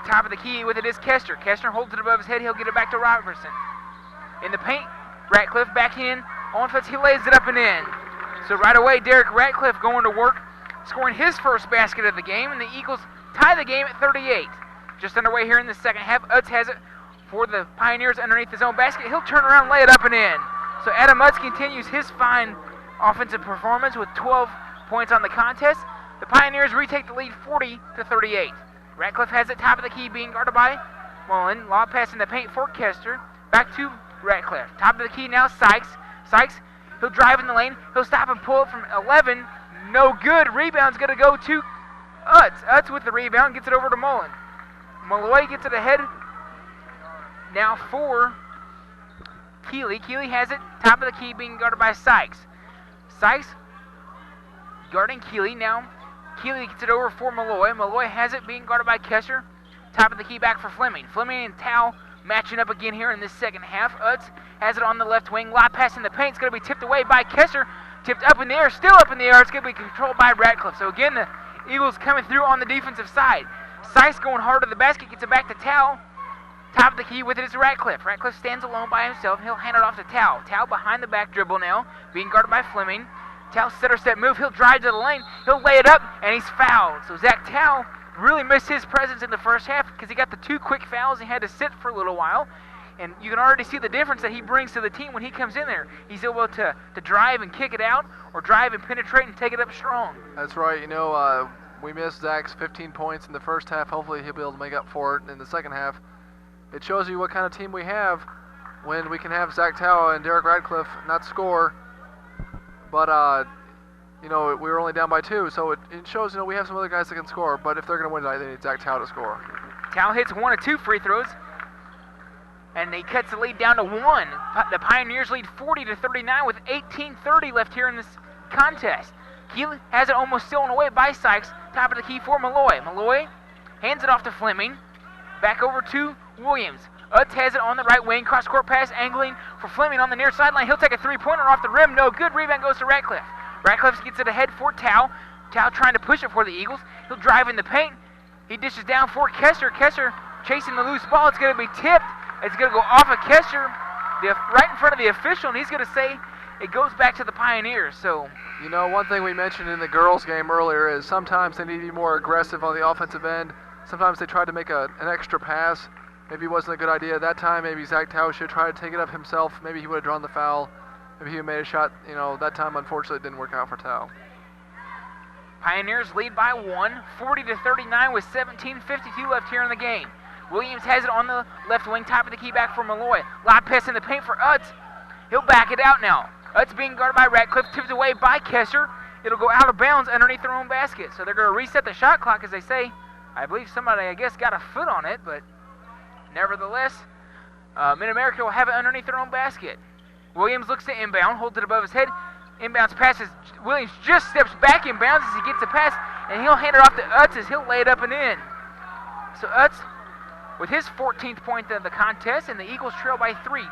Top of the key with it is Kester. Kester holds it above his head. He'll get it back to Robertson. In the paint, Ratcliffe back in. On offense, he lays it up and in. So right away, Derek Ratcliffe going to work, scoring his first basket of the game, and the Eagles tie the game at 38. Just underway here in the second half. Utz has it for the Pioneers underneath his own basket. He'll turn around, lay it up and in. So Adam Utz continues his fine offensive performance with 12 points on the contest. The Pioneers retake the lead 40-38. Ratcliffe has it top of the key, being guarded by Mullen. Lob pass in the paint for Kester. Back to Ratcliffe. Top of the key now, Sykes. Sykes, he'll drive in the lane. He'll stop and pull it from 11. No good. Rebound's going to go to Utz. Utz with the rebound gets it over to Mullen. Malloy gets it ahead now for Keeley. Keeley has it. Top of the key being guarded by Sykes. Sykes guarding Keeley now. Keeley gets it over for Malloy. Malloy has it being guarded by Kester. Top of the key back for Fleming. Fleming and Tao matching up again here in this second half. Utz has it on the left wing. Lob pass in the paint. It's going to be tipped away by Kester. Tipped up in the air, still up in the air. It's going to be controlled by Ratcliffe. So again, the Eagles coming through on the defensive side. Sykes going hard to the basket, gets it back to Tao. Top of the key with it is Ratcliffe. Ratcliffe stands alone by himself. He'll hand it off to Tao. Tao behind the back dribble now, being guarded by Fleming. Tao center step move. He'll drive to the lane. He'll lay it up, and he's fouled. So Zach Tao really missed his presence in the first half because he got the 2 quick fouls. He had to sit for a little while. And you can already see the difference that he brings to the team when he comes in there. He's able to drive and kick it out, or drive and penetrate and take it up strong.
That's right. You know, we missed Zach's 15 points in the first half. Hopefully he'll be able to make up for it in the second half. It shows you what kind of team we have when we can have Zach Tao and Derek Radcliffe not score. But, you know, we were only down by 2, so it shows, you know, we have some other guys that can score. But if they're going to win tonight, they need Zach Tao to score.
Tao hits 1 of 2 free throws. And he cuts the lead down to 1. The Pioneers lead 40-39 with 18:30 left here in this contest. Keeley has it almost stolen away by Sykes. Top of the key for Malloy. Malloy hands it off to Fleming. Back over to Williams. Utz has it on the right wing. Cross-court pass angling for Fleming on the near sideline. He'll take a three-pointer off the rim. No good. Rebound goes to Ratcliffe. Ratcliffe gets it ahead for Tao. Tao trying to push it for the Eagles. He'll drive in the paint. He dishes down for Kester. Kester chasing the loose ball. It's going to be tipped. It's going to go off of Kester, right in front of the official, and he's going to say it goes back to the Pioneers. So,
you know, one thing we mentioned in the girls' game earlier is sometimes they need to be more aggressive on the offensive end. sometimes they tried to make an extra pass. Maybe it wasn't a good idea. That time, maybe Zach Tao should try to take it up himself. Maybe he would have drawn the foul. Maybe he would have made a shot. That time, unfortunately, it didn't work out for Tao.
Pioneers lead by 1, 40-39 with 17:52 left here in the game. Williams has it on the left wing, top of the key back for Malloy. Lob pass in the paint for Utz. He'll back it out now. Utz being guarded by Ratcliffe, tipped away by Kesser. It'll go out of bounds underneath their own basket. So they're going to reset the shot clock, as they say. I believe somebody, got a foot on it, but nevertheless, Mid-America will have it underneath their own basket. Williams looks to inbound, holds it above his head. Inbounds passes. Williams just steps back inbounds as he gets a pass, and he'll hand it off to Utz as he'll lay it up and in. So Utz with his 14th point of the contest, and the Eagles trail by 3,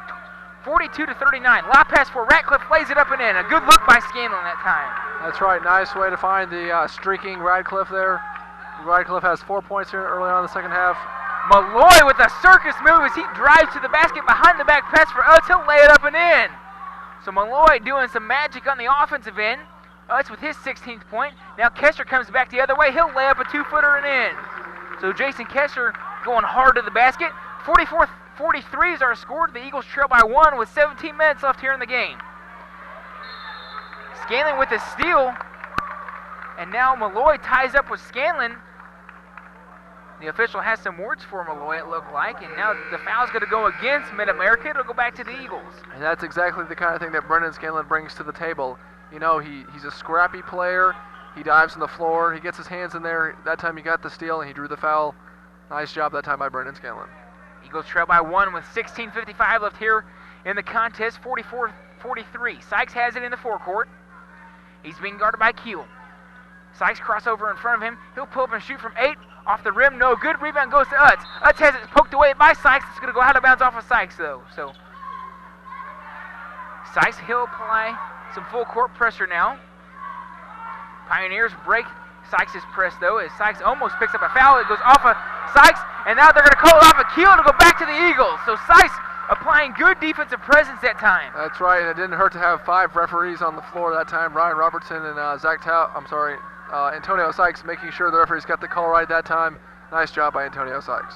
42-39. Lob pass for Ratcliffe, lays it up and in. A good look by Scanlon that time.
That's right. Nice way to find the streaking Radcliffe there. Radcliffe has 4 points here early on in the second half.
Malloy with a circus move as he drives to the basket behind the back pass for Utz. He'll lay it up and in. So Malloy doing some magic on the offensive end. Utz with his 16th point. Now Kester comes back the other way. He'll lay up a 2-footer and in. So Jason Kester going hard to the basket. 44-43 is our score. The Eagles trail by 1 with 17 minutes left here in the game. Scanlon with a steal. And now Malloy ties up with Scanlon. The official has some words for Malloy, it looked like, and now the foul's going to go against Mid-America. It'll go back to the Eagles.
And that's exactly the kind of thing that Brendan Scanlon brings to the table. He's a scrappy player. He dives on the floor. He gets his hands in there. That time he got the steal, and he drew the foul. Nice job that time by Brendan Scanlon.
Eagles trail by 1 with 16:55 left here in the contest, 44-43. Sykes has it in the forecourt. He's being guarded by Keel. Sykes crossover in front of him. He'll pull up and shoot from 8. Off the rim, no good. Rebound goes to Utz. Utz has it poked away by Sykes. It's going to go out of bounds off of Sykes, though. So Sykes, he'll apply some full court pressure now. Pioneers break Sykes' press, though, as Sykes almost picks up a foul. It goes off of Sykes, and now they're going to call it off of Keel to go back to the Eagles. So Sykes applying good defensive presence that time.
That's right, and it didn't hurt to have 5 referees on the floor that time. Ryan Robertson and Antonio Sykes making sure the referees got the call right that time. Nice job by Antonio Sykes.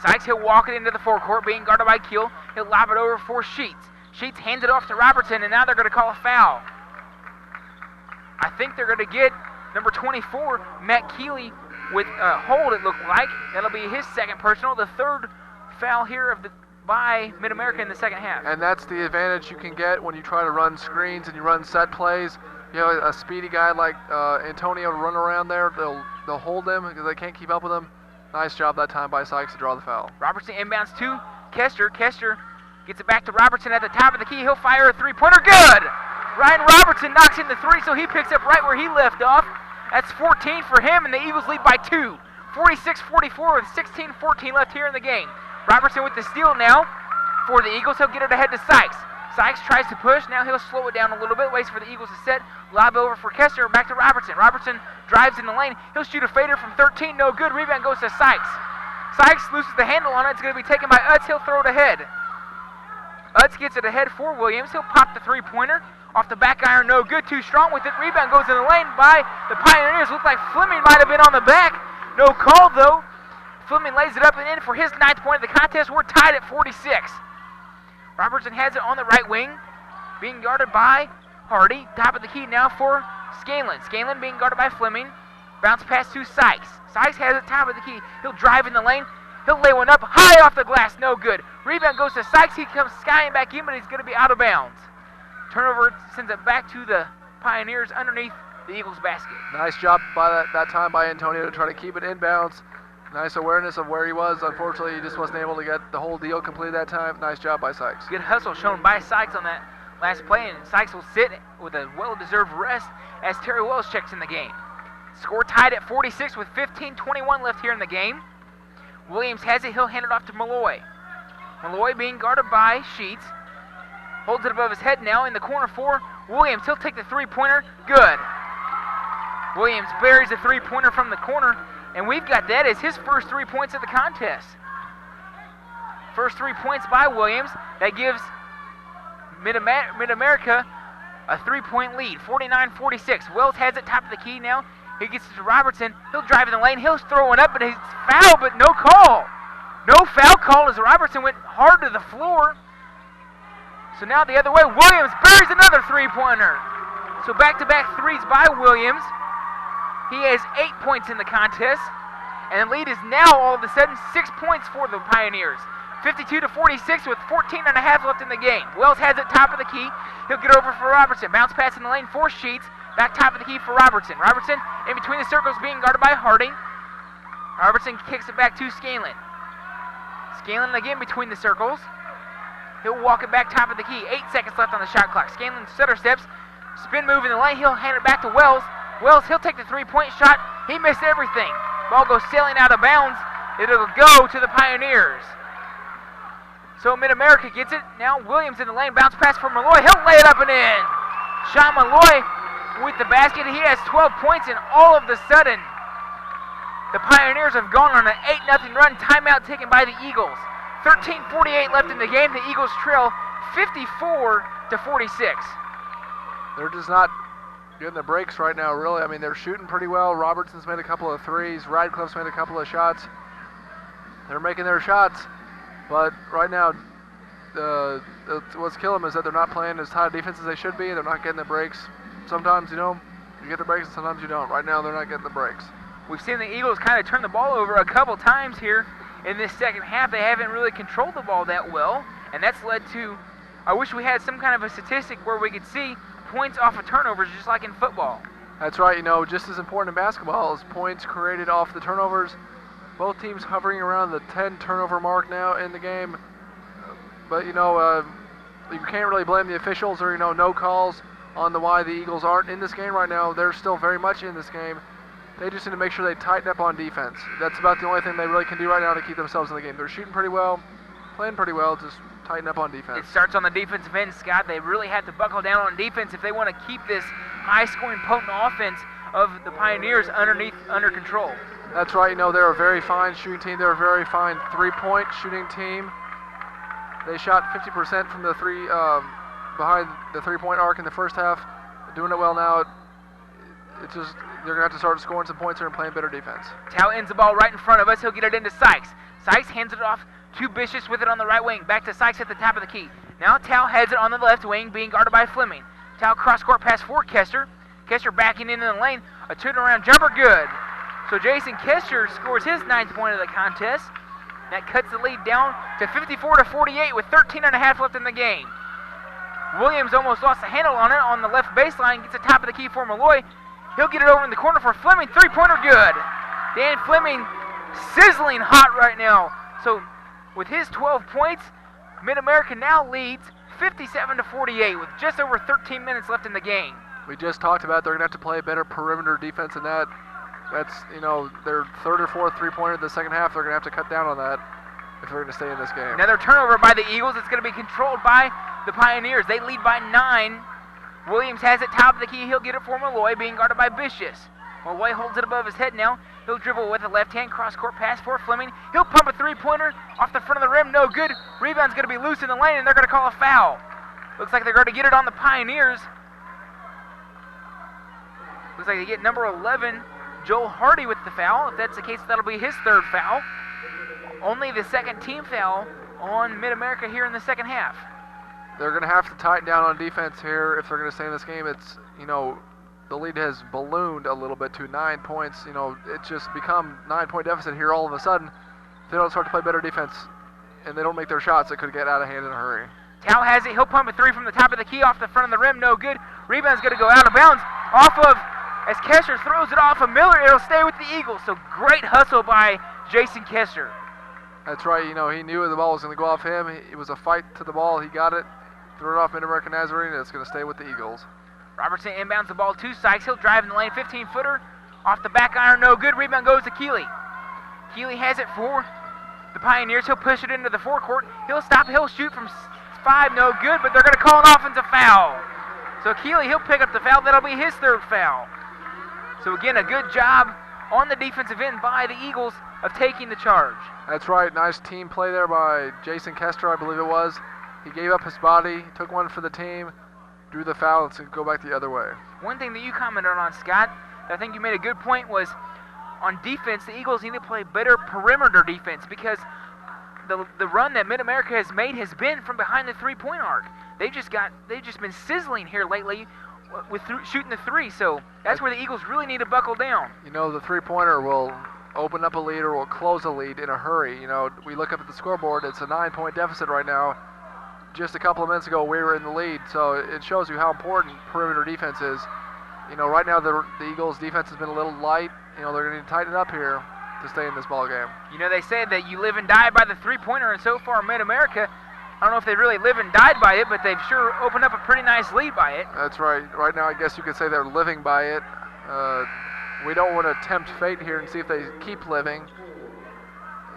Sykes, he'll walk it into the forecourt, being guarded by Keel. He'll lob it over for Sheets. Sheets hands it off to Robertson, and now they're going to call a foul. I think they're going to get number 24, Matt Keeley, with a hold, it looked like. That'll be his second personal, the third foul here by Mid-America in the second half.
And that's the advantage you can get when you try to run screens and you run set plays. A speedy guy like Antonio to run around there, they'll hold him because they can't keep up with him. Nice job that time by Sykes to draw the foul.
Robertson inbounds to Kester. Kester gets it back to Robertson at the top of the key. He'll fire a three-pointer. Good! Ryan Robertson knocks in the 3, so he picks up right where he left off. That's 14 for him, and the Eagles lead by 2. 46-44 with 16-14 left here in the game. Robertson with the steal now for the Eagles. He'll get it ahead to Sykes. Sykes tries to push. Now he'll slow it down a little bit. Waits for the Eagles to set. Lob over for Kester. Back to Robertson. Robertson drives in the lane. He'll shoot a fader from 13. No good. Rebound goes to Sykes. Sykes loses the handle on it. It's going to be taken by Utz. He'll throw it ahead. Utz gets it ahead for Williams. He'll pop the three-pointer. Off the back iron. No good. Too strong with it. Rebound goes in the lane by the Pioneers. Looked like Fleming might have been on the back. No call, though. Fleming lays it up and in for his 9th point of the contest. We're tied at 46. Robertson has it on the right wing, being guarded by Hardy. Top of the key now for Scanlon. Scanlon being guarded by Fleming. Bounce pass to Sykes. Sykes has it top of the key. He'll drive in the lane. He'll lay one up high off the glass. No good. Rebound goes to Sykes. He comes skying back in, but he's going to be out of bounds. Turnover sends it back to the Pioneers underneath the Eagles basket.
Nice job by that time by Antonio to try to keep it inbounds. Nice awareness of where he was. Unfortunately, he just wasn't able to get the whole deal completed that time. Nice job by Sykes.
Good hustle shown by Sykes on that last play, and Sykes will sit with a well-deserved rest as Terry Wells checks in the game. Score tied at 46 with 15:21 left here in the game. Williams has it. He'll hand it off to Malloy. Malloy being guarded by Sheets. Holds it above his head now in the corner for Williams. He'll take the three-pointer. Good. Williams buries the three-pointer from the corner. And we've got that as his first 3 points of the contest. First 3 points by Williams. That gives Mid-America a 3-point lead, 49-46. Wells has it top of the key now. He gets it to Robertson. He'll drive in the lane. He'll throw it up, but he's foul, but no call. No foul call as Robertson went hard to the floor. So now the other way, Williams buries another three-pointer. So back-to-back threes by Williams. He has 8 points in the contest. And the lead is now all of a sudden 6 points for the Pioneers. 52-46 with 14 and a half left in the game. Wells has it top of the key. He'll get over for Robertson. Bounce pass in the lane for Sheets. Back top of the key for Robertson. Robertson in between the circles being guarded by Harding. Robertson kicks it back to Scanlon. Scanlon again between the circles. He'll walk it back top of the key. 8 seconds left on the shot clock. Scanlon stutter steps. Spin move in the lane. He'll hand it back to Wells. Wells, he'll take the three-point shot. He missed everything. Ball goes sailing out of bounds. It'll go to the Pioneers. So Mid-America gets it. Now Williams in the lane. Bounce pass for Malloy. He'll lay it up and in. Sean Malloy with the basket. He has 12 points, and all of a sudden, the Pioneers have gone on an 8-0 run. Timeout taken by the Eagles. 13:48 left in the game. The Eagles trail 54-46.
They're just not getting the breaks right now, really. I mean, they're shooting pretty well. Robertson's made a couple of threes. Radcliffe's made a couple of shots. They're making their shots. But right now, what's killing them is that they're not playing as tight a defense as they should be. They're not getting the breaks. Sometimes, you get the breaks and sometimes you don't. Right now, they're not getting the breaks.
We've seen the Eagles kind of turn the ball over a couple times here in this second half. They haven't really controlled the ball that well, and that's led to, I wish we had some kind of a statistic where we could see points off of turnovers just like in football.
That's right. Just as important in basketball as points created off the turnovers. Both teams hovering around the 10 turnover mark now in the game. But, you can't really blame the officials or, no calls on why the Eagles aren't in this game right now. They're still very much in this game. They just need to make sure they tighten up on defense. That's about the only thing they really can do right now to keep themselves in the game. They're shooting pretty well, playing pretty well, just tighten up on defense.
It starts on the defensive end, Scott. They really have to buckle down on defense if they want to keep this high-scoring, potent offense of the Pioneers under control.
That's right. They're a very fine shooting team. They're a very fine three-point shooting team. They shot 50% from the behind the three-point arc in the first half. They're doing it well now. It's just they're going to have to start scoring some points here and playing better defense.
Tao ends the ball right in front of us. He'll get it into Sykes. Sykes hands it off to Bishop with it on the right wing. Back to Sykes at the top of the key. Now Tao heads it on the left wing, being guarded by Fleming. Tao cross-court pass for Kester. Kester backing in the lane. A turnaround jumper, good. So Jason Kester scores his 9th point of the contest. That cuts the lead down to 54-48 with 13 and a half left in the game. Williams almost lost the handle on it on the left baseline. Gets the top of the key for Malloy. He'll get it over in the corner for Fleming. Three-pointer, good. Dan Fleming sizzling hot right now. So with his 12 points, Mid-America now leads 57-48 with just over 13 minutes left in the game.
We just talked about they're going to have to play better perimeter defense than that. That's, their third or fourth three-pointer in the second half. They're going to have to cut down on that if they're going to stay in this game.
Another turnover by the Eagles. It's going to be controlled by the Pioneers. They lead by 9. Williams has it top of the key. He'll get it for Malloy, being guarded by Bishop. Malloy holds it above his head now. He'll dribble with a left-hand cross-court pass for Fleming. He'll pump a three-pointer off the front of the rim. No good. Rebound's going to be loose in the lane, and they're going to call a foul. Looks like they're going to get it on the Pioneers. Looks like they get number 11, Joel Hardy, with the foul. If that's the case, that'll be his third foul. Only the second team foul on Mid-America here in the second half.
They're going to have to tighten down on defense here if they're going to stay in this game. It's, the lead has ballooned a little bit to 9 points. It's just become 9-point deficit here all of a sudden. If they don't start to play better defense and they don't make their shots, it could get out of hand in a hurry.
Tao has it. He'll pump a three from the top of the key off the front of the rim. No good. Rebound's going to go out of bounds off of, as Kester throws it off of Miller. It'll stay with the Eagles. So great hustle by Jason Kester.
That's right. He knew the ball was going to go off him. It was a fight to the ball. He got it. Threw it off Mid-America Nazarene, and it's going to stay with the Eagles.
Robertson inbounds the ball to Sykes. He'll drive in the lane. 15-footer off the back iron. No good. Rebound goes to Keeley. Keeley has it for the Pioneers. He'll push it into the forecourt. He'll stop. He'll shoot from 5. No good, but they're going to call an offensive foul. So Keeley, he'll pick up the foul. That'll be his third foul. So again, a good job on the defensive end by the Eagles of taking the charge.
That's right. Nice team play there by Jason Kester, I believe it was. He gave up his body, took one for the team, drew the foul, and go back the other way.
One thing that you commented on, Scott, I think you made a good point was on defense, the Eagles need to play better perimeter defense because the run that Mid-America has made has been from behind the three-point arc. They've just been sizzling here lately with shooting the three. So that's where the Eagles really need to buckle down.
You know, the three-pointer will open up a lead or will close a lead in a hurry. You know, we look up at the scoreboard, it's a 9-point deficit right now. Just a couple of minutes ago, we were in the lead, so it shows you how important perimeter defense is. You know, right now the Eagles' defense has been a little light. You know, they're going to need to tighten it up here to stay in this ball game.
You know, they say that you live and die by the three-pointer, and so far Mid-America, I don't know if they really live and died by it, but they've sure opened up a pretty nice lead by it.
That's right. Right now, I guess you could say they're living by it. We don't want to tempt fate here and see if they keep living.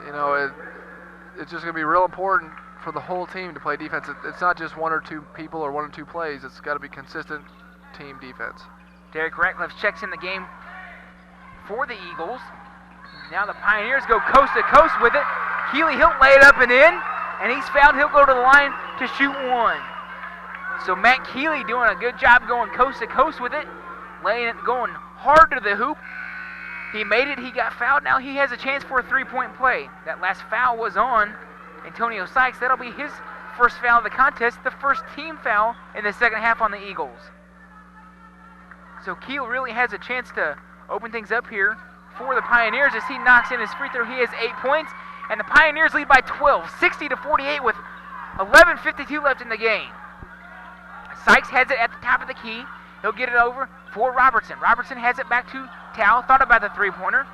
You know, it's just going to be real important for the whole team to play defense. It's not just one or two people or one or two plays. It's got to be consistent team defense.
Derek Ratcliffe checks in the game for the Eagles. Now the Pioneers go coast to coast with it. Keeley, he'll lay it up and in, and he's fouled. He'll go to the line to shoot one. So Matt Keeley doing a good job going coast to coast with it, laying it, going hard to the hoop. He made it. He got fouled. Now he has a chance for a three-point play. That last foul was on Antonio Sykes. That'll be his first foul of the contest, the first team foul in the second half on the Eagles. So Keel really has a chance to open things up here for the Pioneers as he knocks in his free throw. He has 8 points, and the Pioneers lead by 12, 60-48 with 11:52 left in the game. Sykes has it at the top of the key. He'll get it over for Robertson. Robertson has it back to Tao. Thought about the three-pointer.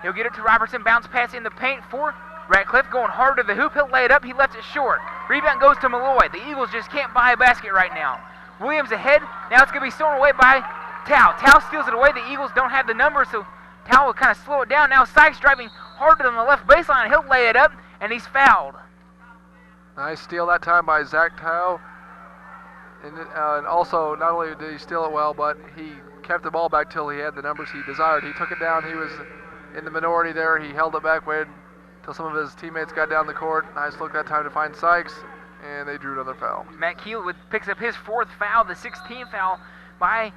He'll get it to Robertson. Bounce pass in the paint for Ratcliffe going hard to the hoop. He'll lay it up. He left it short. Rebound goes to Malloy. The Eagles just can't buy a basket right now. Williams ahead. Now it's going to be stolen away by Tao. Tao steals it away. The Eagles don't have the number, so Tao will kind of slow it down. Now Sykes driving hard on the left baseline. He'll lay it up, and he's fouled.
Nice steal that time by Zach Tao. And also, not only did he steal it well, but he kept the ball back till he had the numbers he desired. He took it down. He was in the minority there. He held it back, waited until some of his teammates got down the court. Nice look that time to find Sykes, and they drew another foul.
Matt Keel picks up his 4th foul, the 16th foul by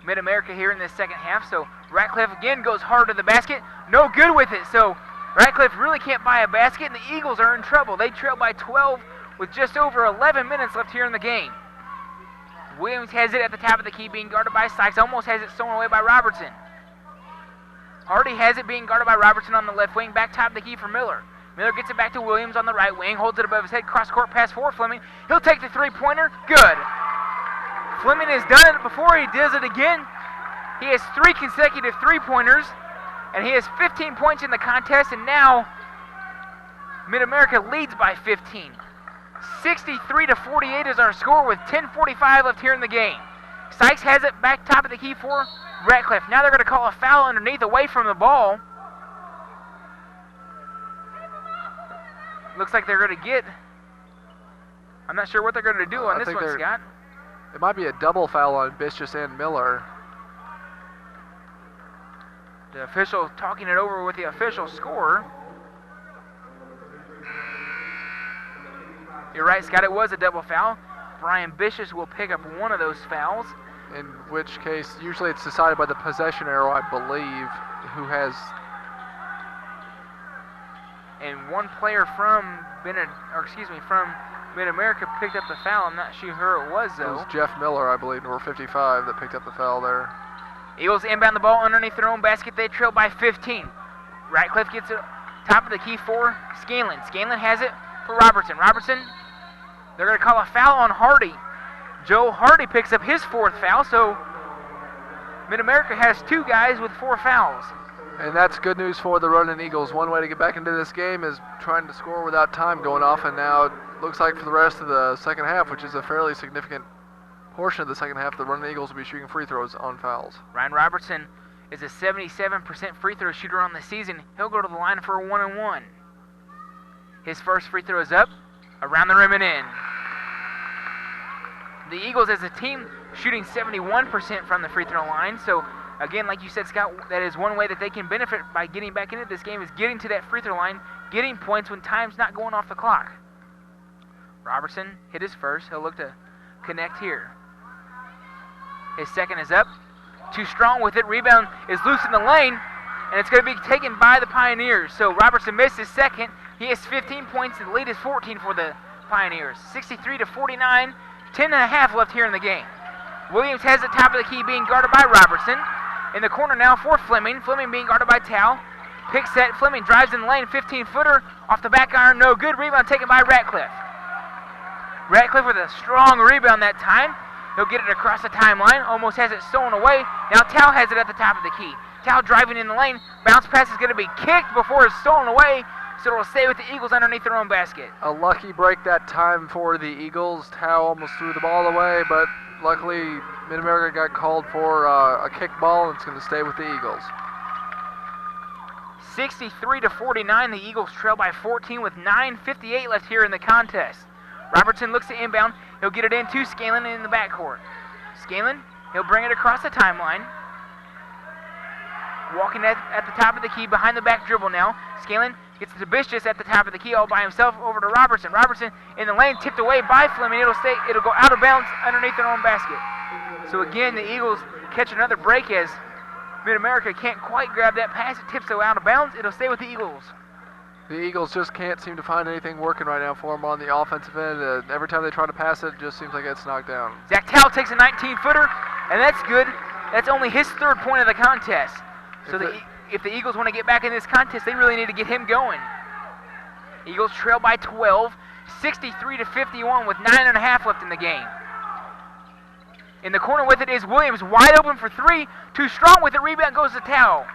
Mid-America here in this second half. So Ratcliffe again goes hard to the basket. No good with it. So Ratcliffe really can't buy a basket, and the Eagles are in trouble. They trail by 12 with just over 11 minutes left here in the game. Williams has it at the top of the key, being guarded by Sykes. Almost has it stolen away by Robertson. Hardy has it, being guarded by Robertson on the left wing. Back top of the key for Miller. Miller gets it back to Williams on the right wing. Holds it above his head. Cross-court pass for Fleming. He'll take the three-pointer. Good. Fleming has done it before. He does it again. He has 3 consecutive three-pointers, and he has 15 points in the contest, and now Mid-America leads by 15. 63-48 is our score with 10:45 left here in the game. Sykes has it back top of the key for Ratcliffe. Now they're going to call a foul underneath away from the ball. Looks like they're going to get, I'm not sure what they're going to do on this one, Scott.
It might be a double foul on Bishop and Miller.
The official talking it over with the official scorer. You're right, Scott, it was a double foul. Brian Bishop will pick up one of those fouls.
In which case, usually it's decided by the possession arrow, I believe, who has...
And one player from Mid-America picked up the foul. I'm not sure who it was, though.
It was Jeff Miller, I believe, number 55, that picked up the foul there.
Eagles inbound the ball underneath their own basket. They trail by 15. Ratcliffe gets it top of the key for Scanlon. Scanlon has it for Robertson. Robertson, they're going to call a foul on Hardy. Joe Hardy picks up his 4th foul, so Mid-America has 2 guys with 4 fouls.
And that's good news for the Running Eagles. One way to get back into this game is trying to score without time going off, and now it looks like for the rest of the second half, which is a fairly significant portion of the second half, the Running Eagles will be shooting free throws on fouls.
Ryan Robertson is a 77% free throw shooter on the season. He'll go to the line for a 1-and-1. His first free throw is up, around the rim and in. The Eagles as a team shooting 71% from the free throw line. So again, like you said, Scott, that is one way that they can benefit by getting back into this game, is getting to that free throw line, getting points when time's not going off the clock. Robertson hit his first. He'll look to connect here. His second is up. Too strong with it. Rebound is loose in the lane, and it's going to be taken by the Pioneers. So Robertson missed his second. He has 15 points, and the lead is 14 for the Pioneers. 63-49, 10.5 left here in the game. Williams has the top of the key being guarded by Robertson. In the corner now for Fleming. Fleming being guarded by Tao. Pick set. Fleming drives in the lane. 15-footer off the back iron. No good. Rebound taken by Ratcliffe. Ratcliffe with a strong rebound that time. He'll get it across the timeline. Almost has it stolen away. Now Tao has it at the top of the key. Tao driving in the lane. Bounce pass is going to be kicked before it's stolen away. So it'll stay with the Eagles underneath their own basket.
A lucky break that time for the Eagles. Tao almost threw the ball away, but luckily Mid-America got called for a kick ball, and it's going to stay with the Eagles.
63-49, the Eagles trail by 14 with 9:58 left here in the contest. Robertson looks to inbound. He'll get it in to Scanlon in the backcourt. Scanlon, he'll bring it across the timeline. Walking at the top of the key, behind the back dribble now. Scanlon gets to Bishop at the top of the key all by himself over to Robertson. Robertson in the lane, tipped away by Fleming. It'll go out of bounds underneath their own basket. So again, the Eagles catch another break as Mid-America can't quite grab that pass. It tips out of bounds. It'll stay with the Eagles.
The Eagles just can't seem to find anything working right now for them on the offensive end. Every time they try to pass it, it just seems like it's knocked down.
Zach Tao takes a 19-footer, and that's good. That's only his third point of the contest. So if the Eagles want to get back in this contest, they really need to get him going. Eagles trail by 12, 63-51 with 9.5 left in the game. In the corner with it is Williams, wide open for three. Too strong with it. Rebound goes to Tao.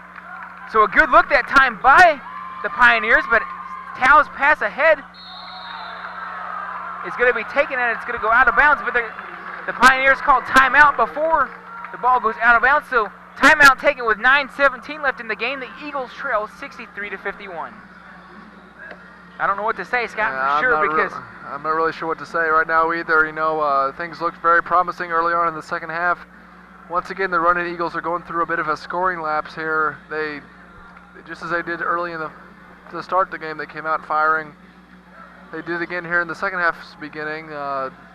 So a good look that time by the Pioneers, but Tao's pass ahead is going to be taken and it's going to go out of bounds. But the Pioneers called timeout before the ball goes out of bounds. So timeout taken with 9:17 left in the game. The Eagles trail 63-51. I don't know what to say, Scott, for sure, because
I'm not really sure what to say right now either. You know, things looked very promising early on in the second half. Once again, the Running Eagles are going through a bit of a scoring lapse here. They, just as they did early in to start the game, they came out firing. They did again here in the second half's beginning.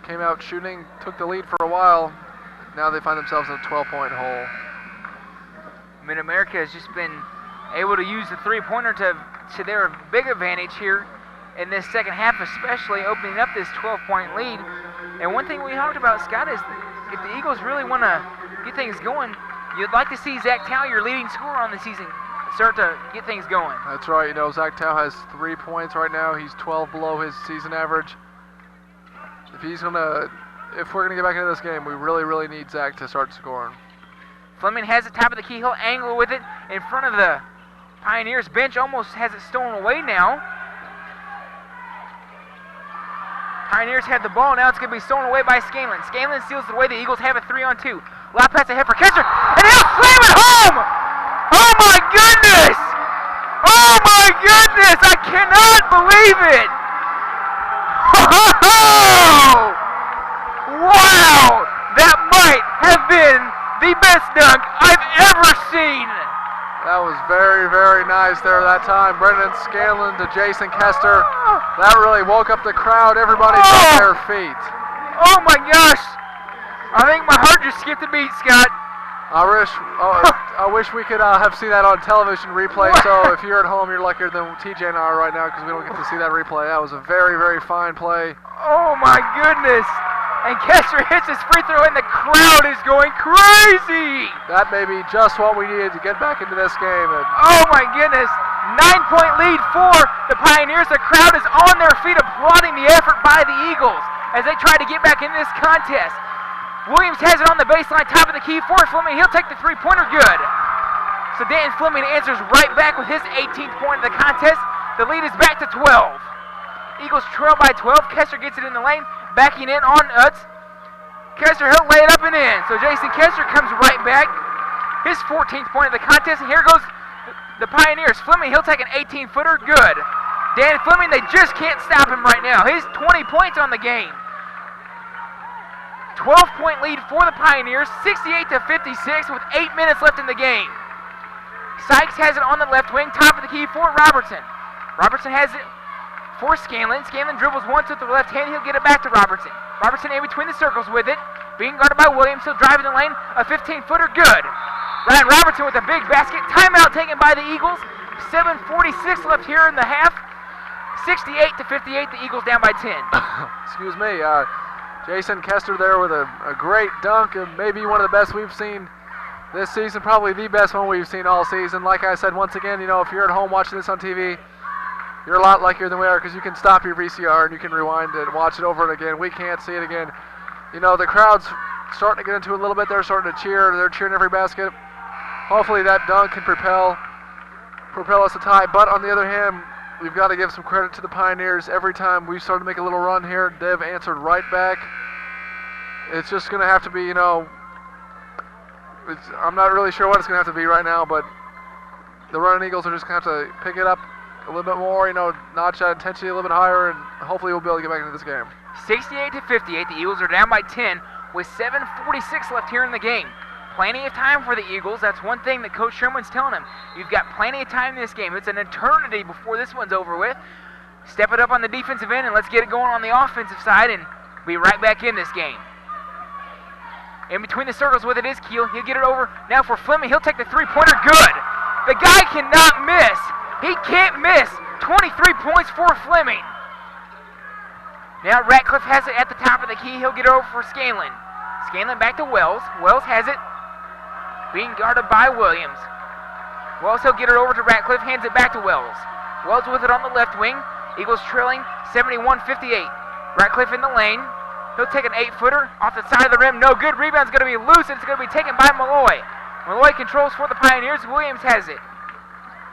Came out shooting, took the lead for a while. Now they find themselves in a 12-point hole.
Mid-America has just been able to use the three-pointer to their big advantage here in this second half, especially opening up this 12-point lead. And one thing we talked about, Scott, is if the Eagles really want to get things going, you'd like to see Zach Tao, your leading scorer on the season, start to get things going.
That's right. You know, Zach Tao has 3 points right now. He's 12 below his season average. If we're gonna get back into this game, we really need Zach to start scoring.
Fleming has the top of the key. He'll angle with it in front of the Pioneers bench. Almost has it stolen away now. Pioneers have the ball. Now it's going to be stolen away by Scanlon. Scanlon steals it away. The Eagles have a 3-on-2. Lob pass ahead for Kessler. And he'll slam it home! Oh my goodness! Oh my goodness! I cannot believe it! Oh! Wow! That might have been the best dunk I've ever seen!
That was very nice there that time. Brendan Scanlon to Jason Kester. That really woke up the crowd. Everybody's on their feet.
Oh my gosh! I think my heart just skipped a beat, Scott.
I wish we could have seen that on television replay. So if you're at home, you're luckier than TJ and I are right now because we don't get to see that replay. That was a very fine play.
Oh my goodness! And Kester hits his free throw and the crowd is going crazy!
That may be just what we needed to get back into this game.
Oh my goodness! 9-point lead for the Pioneers. The crowd is on their feet applauding the effort by the Eagles as they try to get back in this contest. Williams has it on the baseline, top of the key for Fleming. He'll take the three-pointer good. So Dan Fleming answers right back with his 18th point of the contest. The lead is back to 12. Eagles trail by 12. Kester gets it in the lane, backing in on Utz. Kester, he'll lay it up and in. So Jason Kester comes right back. His 14th point of the contest, and here goes the Pioneers. Fleming, he'll take an 18-footer, good. Dan Fleming, they just can't stop him right now. His 20 points on the game. 12-point lead for the Pioneers, 68-56 with 8 minutes left in the game. Sykes has it on the left wing, top of the key for Robertson. Robertson has it for Scanlon. Scanlon dribbles once with the left hand. He'll get it back to Robertson. Robertson in between the circles with it. being guarded by Williams. He'll drive in the lane, a 15-footer, good. Ryan Robertson with a big basket. Timeout taken by the Eagles. 7:46 left here in the half. 68-58, the Eagles down by 10.
Excuse me. Jason Kester there with a great dunk, and maybe one of the best we've seen this season, probably the best one we've seen all season. Like I said, once again, if you're at home watching this on TV, you're a lot luckier than we are because you can stop your VCR and you can rewind it and watch it over and again. We can't see it again. The crowd's starting to get into it a little bit. They're starting to cheer. They're cheering every basket. Hopefully that dunk can propel us to tie. But on the other hand, we've got to give some credit to the Pioneers. Every time we started to make a little run here, they've answered right back. It's just going to have to be, I'm not really sure what it's going to have to be right now, but the Running Eagles are just going to have to pick it up a little bit more, notch that intensity a little bit higher, and hopefully we'll be able to get back into this game.
68-58, the Eagles are down by 10 with 7:46 left here in the game. Plenty of time for the Eagles. That's one thing that Coach Sherman's telling them. You've got plenty of time in this game. It's an eternity before this one's over with. Step it up on the defensive end and let's get it going on the offensive side and be right back in this game. In between the circles with it is Keel. He'll get it over now for Fleming. He'll take the three-pointer. Good. The guy cannot miss. He can't miss. 23 points for Fleming. Now Ratcliffe has it at the top of the key. He'll get it over for Scanlon. Scanlon back to Wells. Wells has it. Being guarded by Williams. Wells, he'll get it over to Ratcliffe. Hands it back to Wells. Wells with it on the left wing. Eagles trailing 71-58. Ratcliffe in the lane. He'll take an 8-footer off the side of the rim. No good. Rebound's going to be loose, and it's going to be taken by Malloy. Malloy controls for the Pioneers. Williams has it.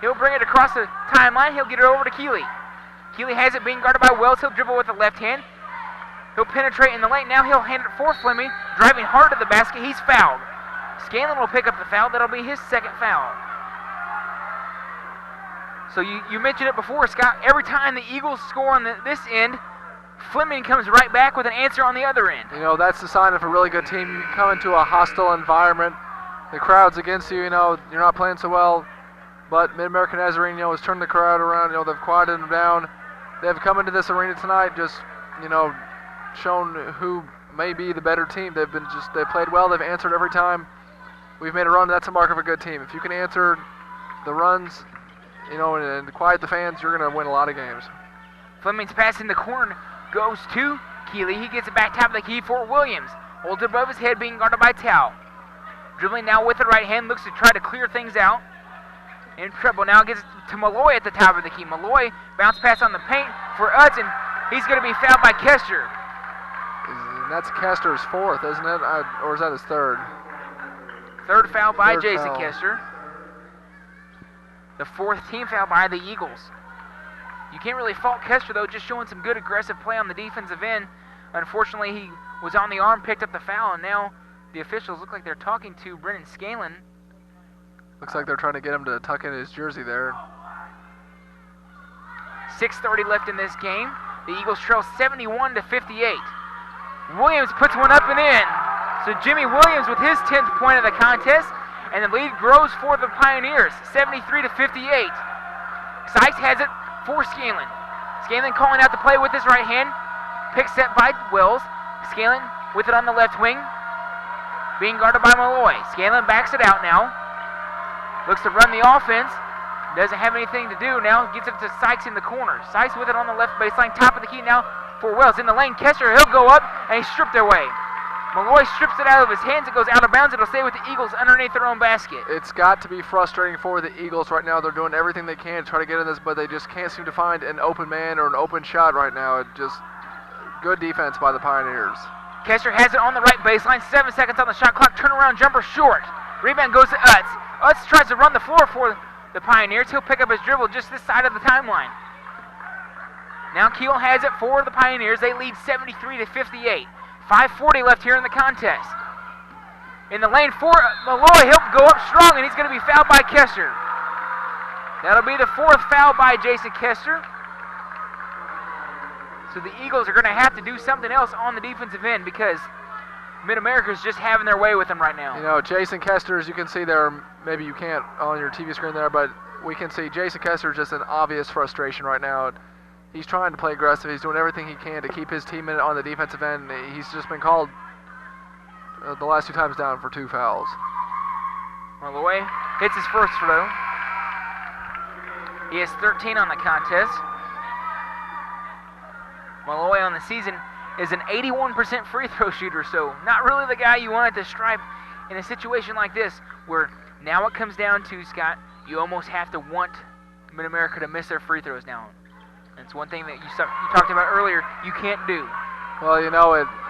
He'll bring it across the timeline. He'll get it over to Keeley. Keeley has it being guarded by Wells. He'll dribble with the left hand. He'll penetrate in the lane. Now he'll hand it for Fleming. Driving hard to the basket. He's fouled. Scanlon will pick up the foul. That'll be his second foul. So you mentioned it before, Scott. Every time the Eagles score on this end, Fleming comes right back with an answer on the other end.
That's the sign of a really good team. You come into a hostile environment. The crowd's against you. You're not playing so well. But Mid-American Nazarene, has turned the crowd around. They've quieted them down. They've come into this arena tonight just, shown who may be the better team. They've played well. They've answered every time we've made a run. That's a mark of a good team. If you can answer the runs, and quiet the fans, you're going to win a lot of games.
Fleming's pass in the corner goes to Keeley. He gets it back top of the key for Williams. Holds it above his head, being guarded by Tao. Dribbling now with the right hand, looks to try to clear things out. In trouble now, gets it to Malloy at the top of the key. Malloy bounce pass on the paint for Utz, and he's going to be fouled by Kester.
That's Kester's fourth, isn't it? Or is that his third?
Third foul by Jason Kester. The fourth team foul by the Eagles. You can't really fault Kester, though, just showing some good aggressive play on the defensive end. Unfortunately, he was on the arm, picked up the foul, and now the officials look like they're talking to Brennan Scanlon.
Looks like they're trying to get him to tuck in his jersey there.
6:30 left in this game. The Eagles trail 71-58. Williams puts one up and in. So Jimmy Williams with his 10th point of the contest, and the lead grows for the Pioneers, 73-58. Sykes has it for Scanlon. Scanlon calling out the play with his right hand. Pick set by Wells. Scanlon with it on the left wing, being guarded by Malloy. Scanlon backs it out now. Looks to run the offense. Doesn't have anything to do now. Gets it to Sykes in the corner. Sykes with it on the left baseline. Top of the key now for Wells. In the lane, Kester, he'll go up, and he's stripped away. Malloy strips it out of his hands. It goes out of bounds. It'll stay with the Eagles underneath their own basket.
It's got to be frustrating for the Eagles right now. They're doing everything they can to try to get in this, but they just can't seem to find an open man or an open shot right now. It just good defense by the Pioneers.
Kester has it on the right baseline. 7 seconds on the shot clock. Turnaround jumper short. Rebound goes to Utz. Utz tries to run the floor for the Pioneers. He'll pick up his dribble just this side of the timeline. Now Keel has it for the Pioneers. They lead 73-58. 5:40 left here in the contest. In the lane for Malloy. He'll go up strong, and he's going to be fouled by Kester. That'll be the fourth foul by Jason Kester. So the Eagles are going to have to do something else on the defensive end because Mid-America's just having their way with them right now.
Jason Kester, as you can see there, maybe you can't on your TV screen there, but we can see Jason Kester just an obvious frustration right now. He's trying to play aggressive. He's doing everything he can to keep his team in on the defensive end. He's just been called the last 2 times down for 2 fouls.
Malloy hits his first throw. He has 13 on the contest. Malloy on the season is an 81% free throw shooter, so not really the guy you want at the stripe in a situation like this, where now it comes down to, Scott, you almost have to want Mid-America to miss their free throws now. And it's one thing that you talked about earlier, you can't do.
Well,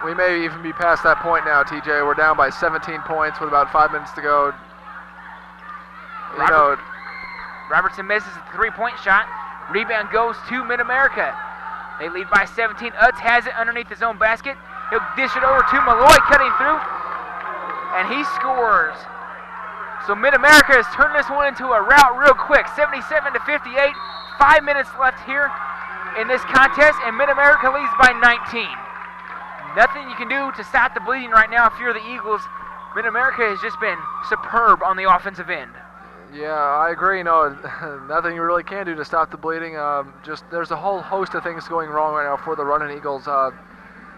we may even be past that point now, TJ. We're down by 17 points with about 5 minutes to go.
Robertson misses a 3-point shot. Rebound goes to Mid-America. They lead by 17. Utz has it underneath his own basket. He'll dish it over to Malloy, cutting through, and he scores. So Mid-America has turned this one into a rout real quick, 77-58. 5 minutes left here in this contest, and Mid-America leads by 19. Nothing you can do to stop the bleeding right now if you're the Eagles. Mid-America has just been superb on the offensive end.
Yeah, I agree. Nothing you really can do to stop the bleeding. There's a whole host of things going wrong right now for the running Eagles.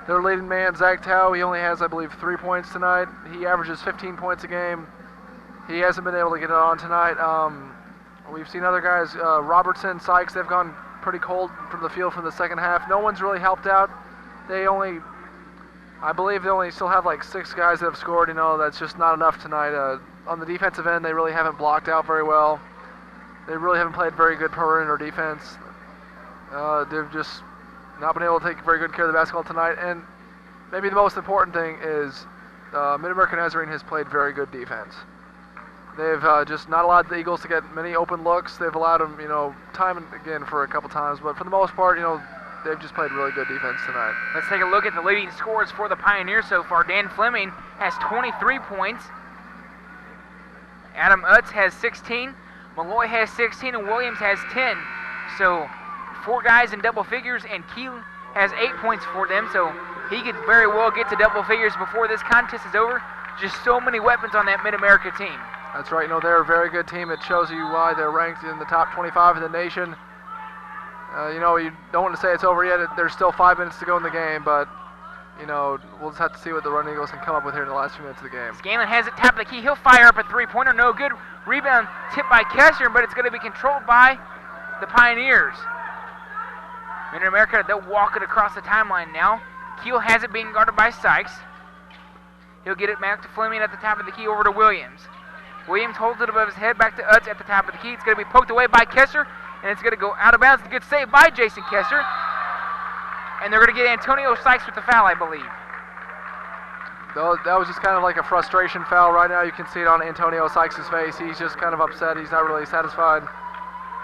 Their leading man, Zach Tao, he only has, I believe, 3 points tonight. He averages 15 points a game. He hasn't been able to get it on tonight. We've seen other guys, Robertson, Sykes, they've gone pretty cold from the field from the second half. No one's really helped out. I believe they only still have like 6 guys that have scored. That's just not enough tonight. On the defensive end, they really haven't blocked out very well. They really haven't played very good perimeter defense. They've just not been able to take very good care of the basketball tonight. And maybe the most important thing is Mid-America Nazarene has played very good defense. They've just not allowed the Eagles to get many open looks. They've allowed them, time and again for a couple times. But for the most part, they've just played really good defense tonight.
Let's take a look at the leading scorers for the Pioneers so far. Dan Fleming has 23 points. Adam Utz has 16. Malloy has 16, and Williams has 10. So 4 guys in double figures, and Keel has 8 points for them. So he could very well get to double figures before this contest is over. Just so many weapons on that Mid-America team.
That's right. They're a very good team. It shows you why they're ranked in the top 25 in the nation. You don't want to say it's over yet. There's still 5 minutes to go in the game, but we'll just have to see what the Running Eagles can come up with here in the last few minutes of the game.
Scanlon has it, top of the key. He'll fire up a 3-pointer. No good. Rebound tipped by Kessler, but it's going to be controlled by the Pioneers. Mid-America, they'll walk it across the timeline now. Keel has it, being guarded by Sykes. He'll get it back to Fleming at the top of the key, over to Williams. Williams holds it above his head, back to Utz at the top of the key. It's going to be poked away by Kessler, and it's going to go out of bounds. It's a good save by Jason Kessler. And they're going to get Antonio Sykes with the foul, I believe.
That was just kind of like a frustration foul right now. You can see it on Antonio Sykes' face. He's just kind of upset. He's not really satisfied.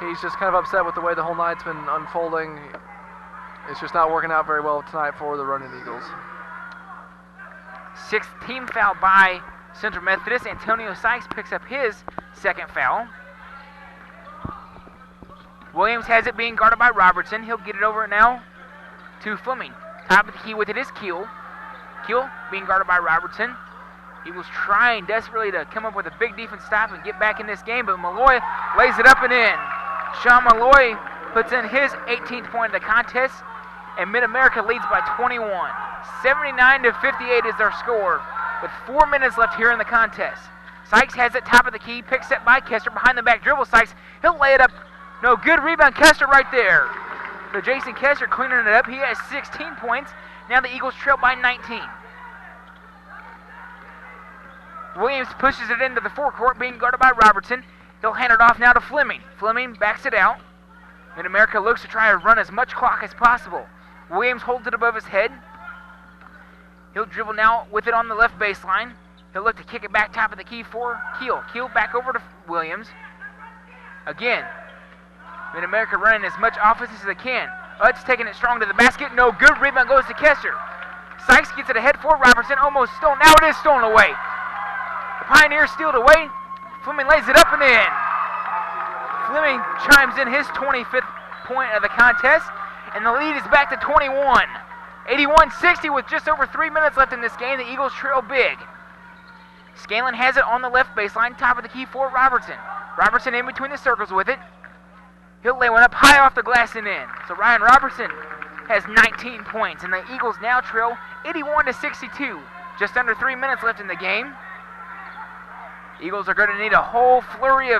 He's just kind of upset with the way the whole night's been unfolding. It's just not working out very well tonight for the Running Eagles.
6th team foul by Central Methodist. Antonio Sykes picks up his 2nd foul. Williams has it, being guarded by Robertson. He'll get it over now to Fleming. Top of the key with it is Keel. Keel being guarded by Robertson. He was trying desperately to come up with a big defense stop and get back in this game, but Malloy lays it up and in. Sean Malloy puts in his 18th point of the contest, and Mid-America leads by 21. 79-58 is their score, with 4 minutes left here in the contest. Sykes has it, top of the key, picked up by Kessler, behind the back dribble. Sykes, he'll lay it up. No good, rebound Kessler right there. So Jason Kessler cleaning it up. He has 16 points. Now the Eagles trail by 19. Williams pushes it into the forecourt, being guarded by Robertson. He'll hand it off now to Fleming. Fleming backs it out. Mid-America looks to try to run as much clock as possible. Williams holds it above his head. He'll dribble now with it on the left baseline. He'll look to kick it back top of the key for Keel. Keel back over to Williams. Again, Mid-America running as much offense as they can. Utz taking it strong to the basket. No good. Rebound goes to Kessler. Sykes gets it ahead for Robertson. Almost stolen. Now it is stolen away. The Pioneers steal it away. Fleming lays it up and in. Fleming chimes in his 25th point of the contest, and the lead is back to 21. 81-60 with just over 3 minutes left in this game. The Eagles trail big. Scanlon has it on the left baseline, top of the key for Robertson. Robertson in between the circles with it. He'll lay one up high off the glass and in. So Ryan Robertson has 19 points, and the Eagles now trail 81-62. Just under 3 minutes left in the game. Eagles are going to need a whole flurry of